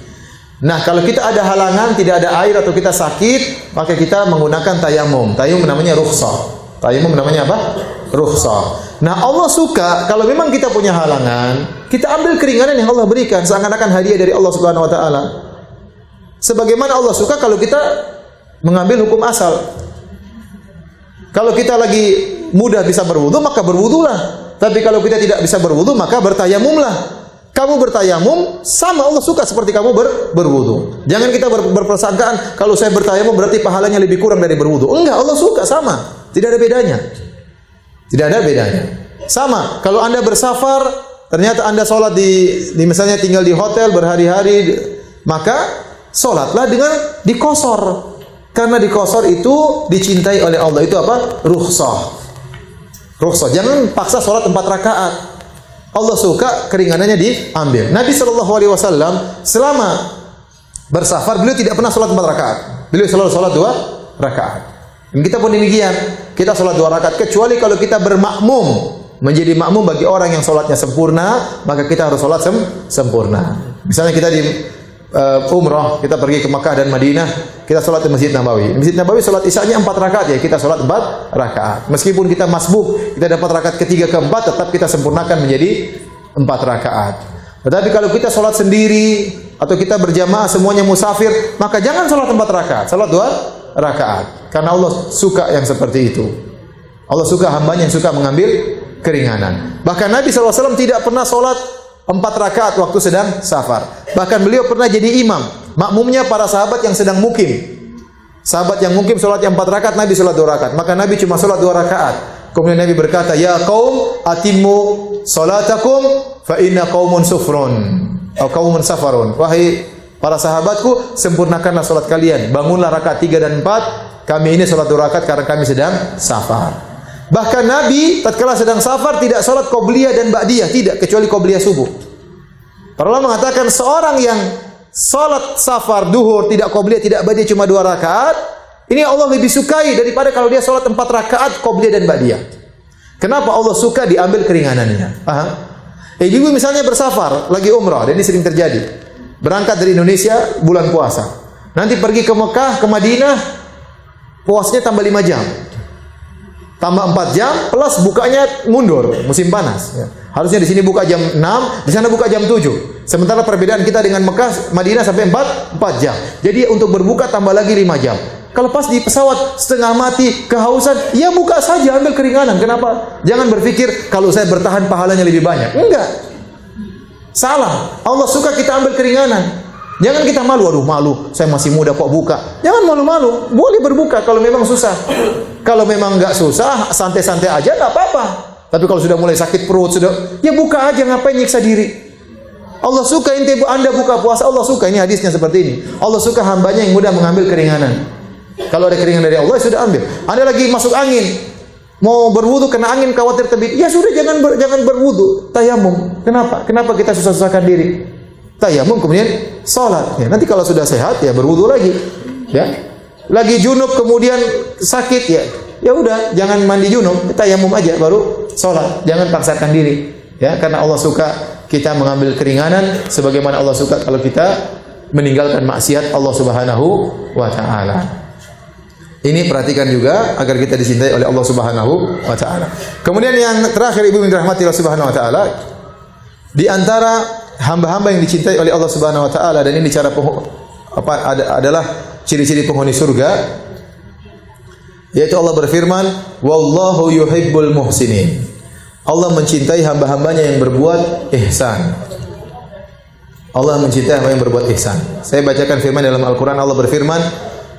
Nah, kalau kita ada halangan, tidak ada air atau kita sakit, maka kita menggunakan tayamum. Tayamum namanya rukhsah. Tayamum namanya apa? Rukhsah. Nah, Allah suka kalau memang kita punya halangan, kita ambil keringanan yang Allah berikan seakan-akan hadiah dari Allah Subhanahu wa taala. Sebagaimana Allah suka kalau kita mengambil hukum asal. Kalau kita lagi mudah bisa berwudu, maka berwudulah. Tapi kalau kita tidak bisa berwudu, maka bertayamumlah. Kamu bertayamum sama Allah suka seperti kamu berwudu. Jangan kita berpersangkaan kalau saya bertayamum berarti pahalanya lebih kurang dari berwudu. Enggak, Allah suka sama. Tidak ada bedanya. Tidak ada bedanya. Sama, kalau Anda bersafar, ternyata Anda sholat di misalnya tinggal di hotel berhari-hari, maka sholatlah dengan dikosor. Karena dikosor itu dicintai oleh Allah. Itu apa? Rukhsah. Rukhsah. Jangan paksa sholat 4 rakaat. Allah suka keringanannya diambil. Nabi SAW selama bersafar, beliau tidak pernah sholat 4 rakaat. Beliau selalu sholat 2 rakaat. Dan kita pun demikian. Kita sholat 2 rakaat. Kecuali kalau kita bermakmum. Menjadi makmum bagi orang yang sholatnya sempurna, maka kita harus sholat sempurna. Misalnya kita di umrah, kita pergi ke Makkah dan Madinah, kita sholat di Masjid Nabawi. Masjid Nabawi sholat isya-nya 4 rakaat ya, kita sholat 4 rakaat. Meskipun kita masbuk, kita dapat rakaat ketiga keempat, tetap kita sempurnakan menjadi 4 rakaat. Tetapi kalau kita sholat sendiri atau kita berjamaah semuanya musafir, maka jangan sholat 4 rakaat, sholat 2 rakaat. Karena Allah suka yang seperti itu. Allah suka hambanya yang suka mengambil keringanan. Bahkan Nabi SAW tidak pernah sholat 4 rakaat waktu sedang safar. Bahkan beliau pernah jadi imam, makmumnya para sahabat yang sedang mukim. Sahabat yang mukim sholat yang 4 rakaat, Nabi sholat 2 rakaat. Maka Nabi cuma sholat 2 rakaat. Kemudian Nabi berkata, "Ya qaum, atimmu salatakum fa inna qaumun sufrun." Atau qaumun safarun. Wahai para sahabatku, sempurnakanlah sholat kalian. Bangunlah rakaat 3 dan 4. Kami ini sholat 2 rakaat karena kami sedang safar. Bahkan Nabi tatkala sedang safar tidak sholat qobliyah dan ba'diyah, tidak, kecuali qobliyah subuh. Para ulama mengatakan seorang yang sholat safar duhur tidak qobliyah tidak ba'diyah cuma 2 rakaat, ini Allah lebih sukai daripada kalau dia sholat 4 rakaat qobliyah dan ba'diyah. Kenapa Allah suka diambil keringanannya? Paham? Ibu misalnya bersafar lagi umrah, dan ini sering terjadi. Berangkat dari Indonesia bulan puasa, nanti pergi ke Mekah, ke Madinah, puasnya tambah 5 jam. Tambah 4 jam plus bukanya mundur musim panas. Ya. Harusnya di sini buka jam 6, di sana buka jam 7. Sementara perbedaan kita dengan Mekah, Madinah sampai 4 jam. Jadi untuk berbuka tambah lagi 5 jam. Kalau pas di pesawat setengah mati, kehausan, ya buka saja, ambil keringanan. Kenapa? Jangan berpikir kalau saya bertahan pahalanya lebih banyak. Enggak. Salah. Allah suka kita ambil keringanan. Jangan kita malu, aduh malu, saya masih muda kok buka. Jangan malu-malu, boleh berbuka kalau memang susah. Kalau memang enggak susah, santai-santai aja enggak apa-apa. Tapi kalau sudah mulai sakit perut, ya buka aja, ngapain nyiksa diri. Allah suka Anda buka puasa, Allah suka. Ini hadisnya seperti ini. Allah suka hambanya yang mudah mengambil keringanan. Kalau ada keringanan dari Allah, sudah ambil. Anda lagi masuk angin, mau berwudu kena angin khawatir terbit. Ya sudah jangan berwudu, tayamum. Kenapa kita susah-susahkan diri? Tayamum kemudian salat. Ya, nanti kalau sudah sehat ya berwudu lagi. Ya. Lagi junub kemudian sakit ya udah jangan mandi junub, tayamum aja baru salat. Jangan paksakan diri. Ya, karena Allah suka kita mengambil keringanan sebagaimana Allah suka kalau kita meninggalkan maksiat Allah Subhanahu wa taala. Ini perhatikan juga agar kita dicintai oleh Allah Subhanahu wa taala. Kemudian yang terakhir Ibu yang dirahmati Allah Subhanahu wa taala, di antara hamba-hamba yang dicintai oleh Allah Subhanahu wa taala dan ini cara adalah ciri-ciri penghuni surga, yaitu Allah berfirman, "Wallahu yuhibbul muhsinin." Allah mencintai hamba-hambanya yang berbuat ihsan. Allah mencintai hamba yang berbuat ihsan. Saya bacakan firman dalam Al-Qur'an. Allah berfirman,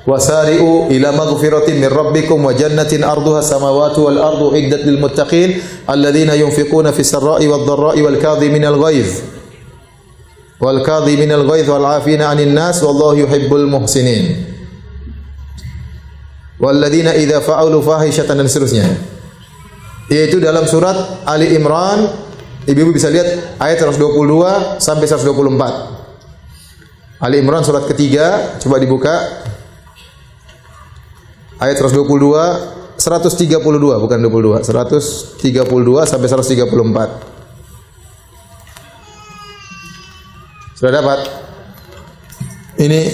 "Wasari'u ila maghfiratin min rabbikum wa jannatin arduha samawati wal ardu iddat lil muttaqin alladzina yunfiquna fis sarra'i wad dharra'i wal kadhiminal ghaidh wal 'afina 'anil nas wallahu yuhibbul muhsinin." Walladzina idza fa'alu fahishatan dan seterusnya. Yaitu dalam surat Ali Imran, Ibu bisa lihat ayat 122 sampai 124. Ali Imran surat ketiga, coba dibuka. Ayat 132 bukan 22, 132 sampai 134. Sudah dapat? Ini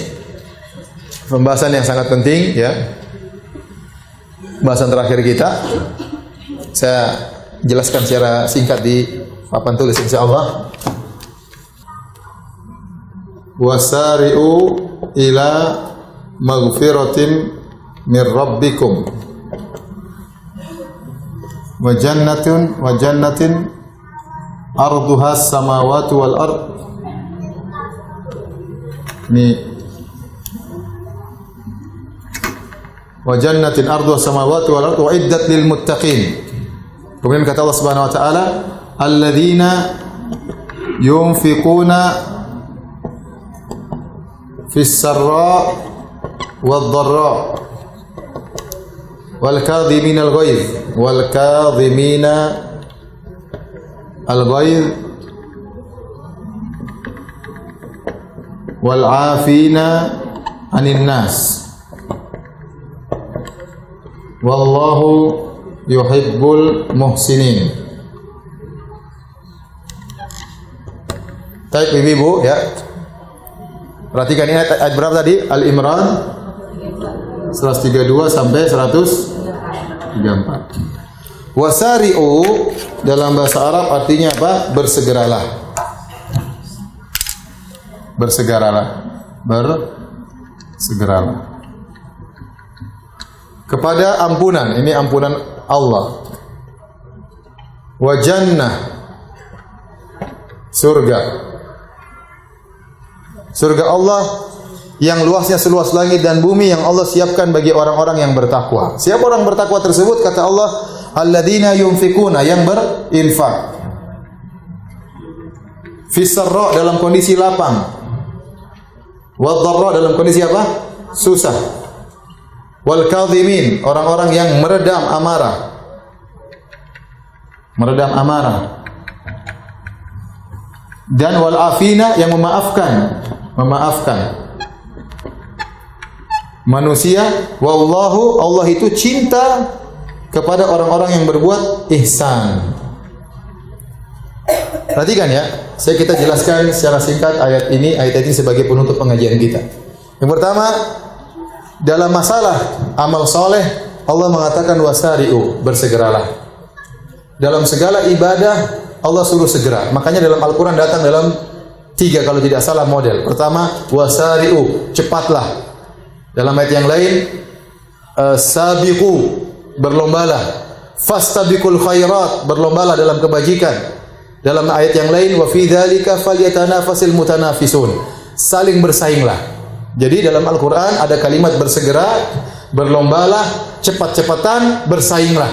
pembahasan yang sangat penting ya. Pembahasan terakhir kita. Saya jelaskan secara singkat di papan tulis insyaallah. Wasari'u ila maghfiratin min rabbikum wa jannatin arduha samawati wal ard. Ini wa jannatin arduha samawati wal ard uiddat lil muttaqin. Kemudian kata Allah Subhanahu wa taala, alladzina yunfiquna fis sarra wad dharra wal kadhimina al ghaidh wal 'afina 'anil nas wallahu yuhibbul muhsinin. Baik Ibu ya. Perhatikan ini ayat berapa tadi? Al-Imran 132 sampai 134. Wasari'u dalam bahasa Arab artinya apa? Bersegeralah. Bersegeralah. Kepada ampunan, ini ampunan Allah. Wa jannah, surga. Surga Allah yang luasnya seluas langit dan bumi yang Allah siapkan bagi orang-orang yang bertakwa. Siapa orang bertakwa tersebut? Kata Allah, alladzina yunfikuna, yang berinfak. Fis sarra, dalam kondisi lapang. Wad dharra, dalam kondisi apa? Susah. Wal kadhimin, orang-orang yang meredam amarah. Dan wal afina, yang memaafkan manusia. Wallahu, Allah itu cinta kepada orang-orang yang berbuat ihsan. Perhatikan ya, kita jelaskan secara singkat ayat ini sebagai penutup pengajian kita. Yang pertama, dalam masalah amal soleh, Allah mengatakan wasari'u, bersegeralah. Dalam segala ibadah Allah suruh segera. Makanya dalam Al-Quran datang dalam 3 kalau tidak salah model. Pertama, wasari'u, cepatlah. Dalam ayat yang lain, sabiqu, berlombalah. Fastabiqul khairat, berlombalah dalam kebajikan. Dalam ayat yang lain, wa fi dzalika falyatanafasil mutanafisun, saling bersainglah. Jadi dalam Al-Quran ada kalimat bersegera, berlombalah, cepat-cepatan, bersainglah.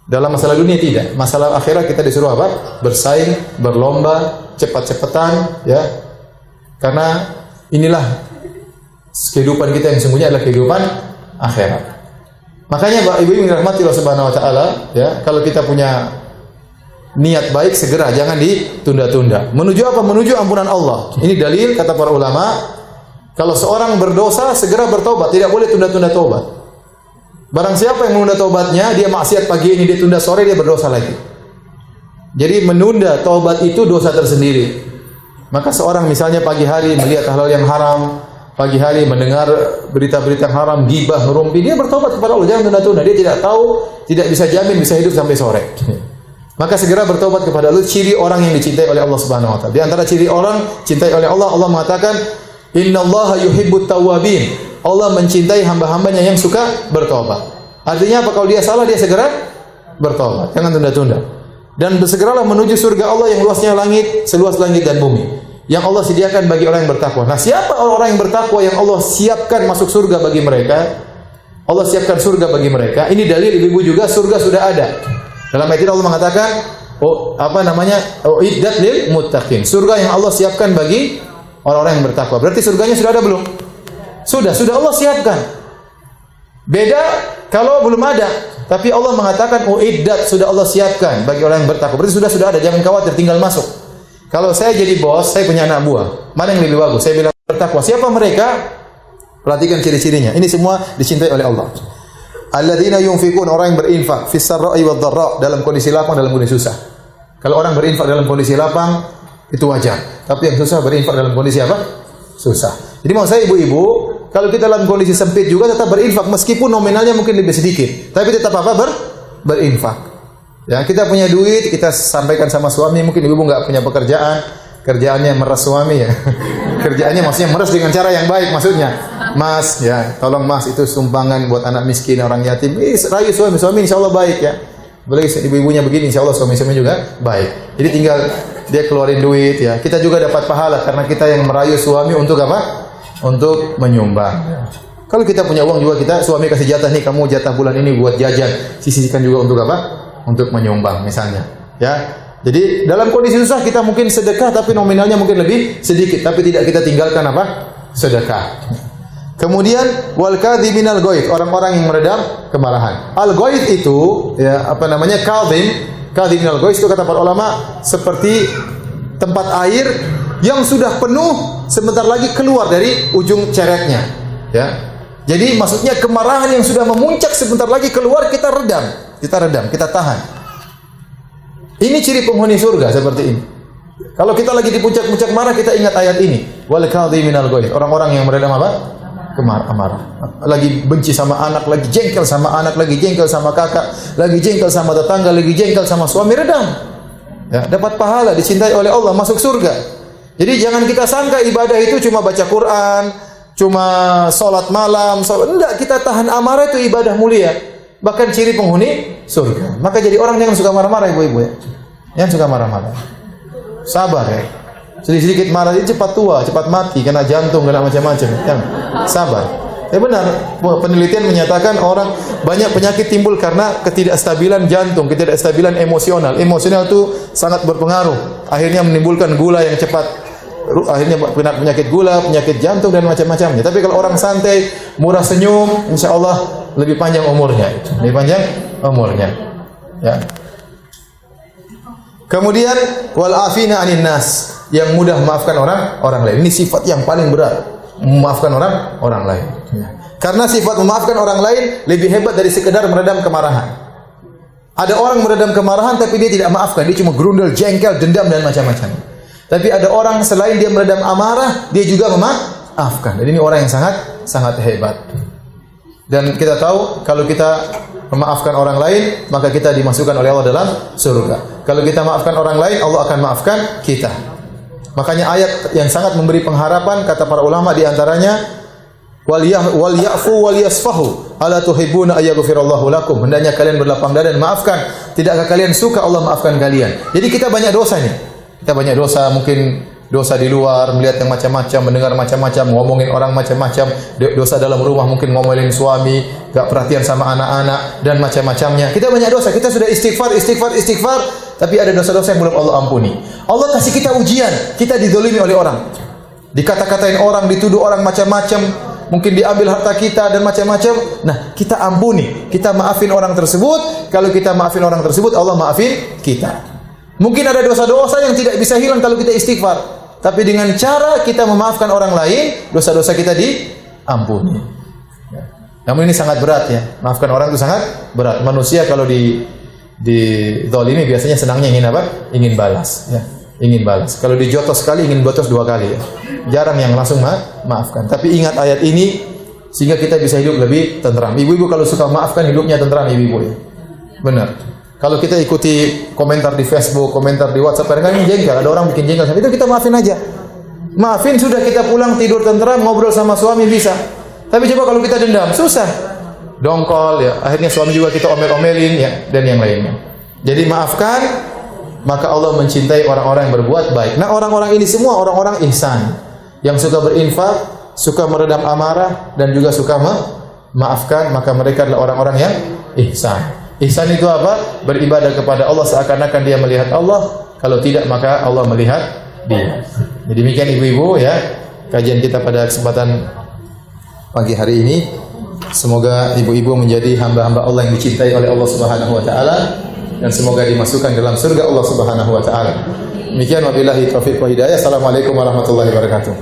Dalam masalah dunia tidak. Masalah akhirat kita disuruh apa? Bersaing, berlomba, cepat-cepatan, ya. Karena inilah kehidupan kita yang sesungguhnya adalah kehidupan akhirat. Makanya Bapak Ibu yang dirahmati Allah Subhanahu wa taala, ya, kalau kita punya niat baik segera, jangan ditunda-tunda. Menuju apa? Menuju ampunan Allah. Ini dalil kata para ulama, kalau seorang berdosa segera bertobat, tidak boleh tunda-tunda tobat. Barang siapa yang menunda tobatnya, dia maksiat pagi ini, dia tunda sore, dia berdosa lagi. Jadi menunda tobat itu dosa tersendiri. Maka seorang misalnya pagi hari melihat hal-hal yang haram, pagi hari mendengar berita-berita yang haram, ghibah, ngerumpi, dia bertobat kepada Allah, jangan tunda-tunda. Dia tidak tahu, tidak bisa jamin bisa hidup sampai sore. Maka segera bertobat kepada Allah. Ciri orang yang dicintai oleh Allah Subhanahu wa taala. Di antara ciri orang cintai oleh Allah, Allah mengatakan, "Innallaha yuhibbut tawwabin." Allah mencintai hamba-hambanya yang suka bertobat. Artinya apa? Kalau dia salah, dia segera bertobat. Jangan tunda-tunda. Dan bersegeralah menuju surga Allah yang luasnya langit, seluas langit dan bumi. Yang Allah sediakan bagi orang yang bertakwa. Nah, siapa orang yang bertakwa yang Allah siapkan masuk surga bagi mereka? Allah siapkan surga bagi mereka. Ini dalil ibu-ibu juga, surga sudah ada. Dalam ayat ini Allah mengatakan, iddat lil muttaqin. Surga yang Allah siapkan bagi orang-orang yang bertakwa. Berarti surganya sudah ada belum? Sudah Allah siapkan. Beda kalau belum ada, tapi Allah mengatakan iddat, sudah Allah siapkan bagi orang yang bertakwa. Berarti sudah ada, jangan khawatir, tinggal masuk. Kalau saya jadi bos, saya punya anak buah. Mana yang lebih bagus? Saya bilang bertakwa. Siapa mereka? Perhatikan ciri-cirinya. Ini semua dicintai oleh Allah. Alladzina yunfikun, orang yang berinfak fis sarra'i wad dharra, dalam kondisi lapang, dalam kondisi susah. Kalau orang berinfak dalam kondisi lapang itu wajar, tapi yang susah berinfak dalam kondisi apa? Susah. Jadi mau saya ibu-ibu, kalau kita dalam kondisi sempit juga tetap berinfak meskipun nominalnya mungkin lebih sedikit, tapi tetap apa? Berinfak. Ya, kita punya duit, kita sampaikan sama suami, mungkin ibu nggak punya pekerjaan, kerjaannya meres suami ya. Kerjaannya maksudnya meres dengan cara yang baik, maksudnya. Mas, ya, tolong Mas, itu sumbangan buat anak miskin, orang yatim. Rayu suami insyaallah baik ya. Boleh ibu-ibunya begini, insyaallah suami-suami juga baik. Jadi tinggal dia keluarin duit ya. Kita juga dapat pahala karena kita yang merayu suami untuk apa? Untuk menyumbang. Ya. Kalau kita punya uang juga suami kasih jatah nih, kamu jatah bulan ini buat jajan. Sisihkan juga untuk apa? Untuk menyumbang misalnya. Ya. Jadi dalam kondisi susah kita mungkin sedekah tapi nominalnya mungkin lebih sedikit, tapi tidak kita tinggalkan apa? Sedekah. Kemudian wal kadhiminal ghaidh, orang-orang yang meredam kemarahan. Al ghaidh itu ya kadhiminal ghaidh itu kata para ulama seperti tempat air yang sudah penuh sebentar lagi keluar dari ujung cereknya, ya. Jadi maksudnya kemarahan yang sudah memuncak sebentar lagi keluar, kita redam, kita tahan. Ini ciri penghuni surga seperti ini. Kalau kita lagi di puncak-puncak marah, kita ingat ayat ini. Wal kadhiminal ghaidh, orang-orang yang meredam apa? Amarah. Lagi benci sama anak, lagi jengkel sama anak, lagi jengkel sama kakak, lagi jengkel sama tetangga, lagi jengkel sama suami, redam. Ya, dapat pahala, dicintai oleh Allah, masuk surga. Jadi jangan kita sangka ibadah itu cuma baca Quran, cuma salat malam, enggak, kita tahan amarah itu ibadah mulia. Bahkan ciri penghuni surga. Maka jadi orang jangan suka marah-marah ibu-ibu ya. Jangan suka marah-marah. Sabar ya. Sedikit-sedikit marah itu cepat tua, cepat mati, kena jantung, kena macam-macam. Jangan. Sabar. Benar, penelitian menyatakan orang banyak penyakit timbul karena ketidakstabilan jantung, ketidakstabilan emosional. Emosional itu sangat berpengaruh. Akhirnya menimbulkan gula yang cepat. Akhirnya penyakit gula, penyakit jantung dan macam-macamnya. Tapi kalau orang santai, murah senyum, insya Allah lebih panjang umurnya. Ya. Kemudian wal afina anin nas, yang mudah memaafkan orang lain. Ini sifat yang paling berat, memaafkan orang lain. Ya. Karena sifat memaafkan orang lain lebih hebat dari sekedar meredam kemarahan. Ada orang meredam kemarahan tapi dia tidak maafkan, dia cuma gerundel, jengkel, dendam dan macam-macam. Tapi ada orang selain dia meredam amarah, dia juga memaafkan. Dan ini orang yang sangat sangat hebat. Dan kita tahu kalau kita memaafkan orang lain, maka kita dimasukkan oleh Allah dalam surga. Kalau kita maafkan orang lain, Allah akan maafkan kita. Makanya ayat yang sangat memberi pengharapan, kata para ulama di antaranya, wal ya'fu wal yasfahu ala tuhibbuna ayyaghfirallahu lakum. Hendaknya kalian berlapang dada dan maafkan. Tidakkah kalian suka Allah maafkan kalian? Jadi kita banyak dosa nih. Kita banyak dosa, mungkin dosa di luar, melihat yang macam-macam, mendengar macam-macam, ngomongin orang macam-macam, dosa dalam rumah, mungkin ngomelin suami, gak perhatian sama anak-anak, dan macam-macamnya. Kita banyak dosa, kita sudah istighfar, tapi ada dosa-dosa yang belum Allah ampuni. Allah kasih kita ujian, kita dizalimi oleh orang. Dikata-katain orang, dituduh orang macam-macam, mungkin diambil harta kita dan macam-macam. Nah, kita ampuni, kita maafin orang tersebut. Kalau kita maafin orang tersebut, Allah maafin kita. Mungkin ada dosa-dosa yang tidak bisa hilang kalau kita istighfar. Tapi dengan cara kita memaafkan orang lain, dosa-dosa kita diampuni. Namun ini sangat berat ya. Maafkan orang itu sangat berat. Manusia kalau dzalimi biasanya senangnya ingin apa? Ingin balas ya. Ingin balas. Kalau dijotos sekali, ingin botos 2 kali ya. Jarang yang langsung maafkan. Tapi ingat ayat ini sehingga kita bisa hidup lebih tenteram. Ibu-ibu kalau suka maafkan, hidupnya tenteram ibu-ibu ya. Benar. Kalau kita ikuti komentar di Facebook, komentar di WhatsApp, kadang-kadang jengkel, ada orang bikin jengkel, itu kita maafin aja. Maafin, sudah kita pulang tidur tenteram, ngobrol sama suami bisa. Tapi coba kalau kita dendam, susah. Dongkol ya, akhirnya suami juga kita omel-omelin ya, dan yang lainnya. Jadi maafkan, maka Allah mencintai orang-orang yang berbuat baik. Nah, orang-orang ini semua orang-orang ihsan, yang suka berinfak, suka meredam amarah, dan juga suka memaafkan, maka mereka adalah orang-orang yang ihsan. Ihsan itu apa? Beribadah kepada Allah seakan-akan dia melihat Allah. Kalau tidak, maka Allah melihat dia. Jadi demikian ibu-ibu ya, kajian kita pada kesempatan pagi hari ini. Semoga ibu-ibu menjadi hamba-hamba Allah yang dicintai oleh Allah Subhanahu wa taala, dan semoga dimasukkan dalam surga Allah Subhanahu wa taala. Demikian wabillahi taufiq wa hidayah. Assalamualaikum warahmatullahi wabarakatuh.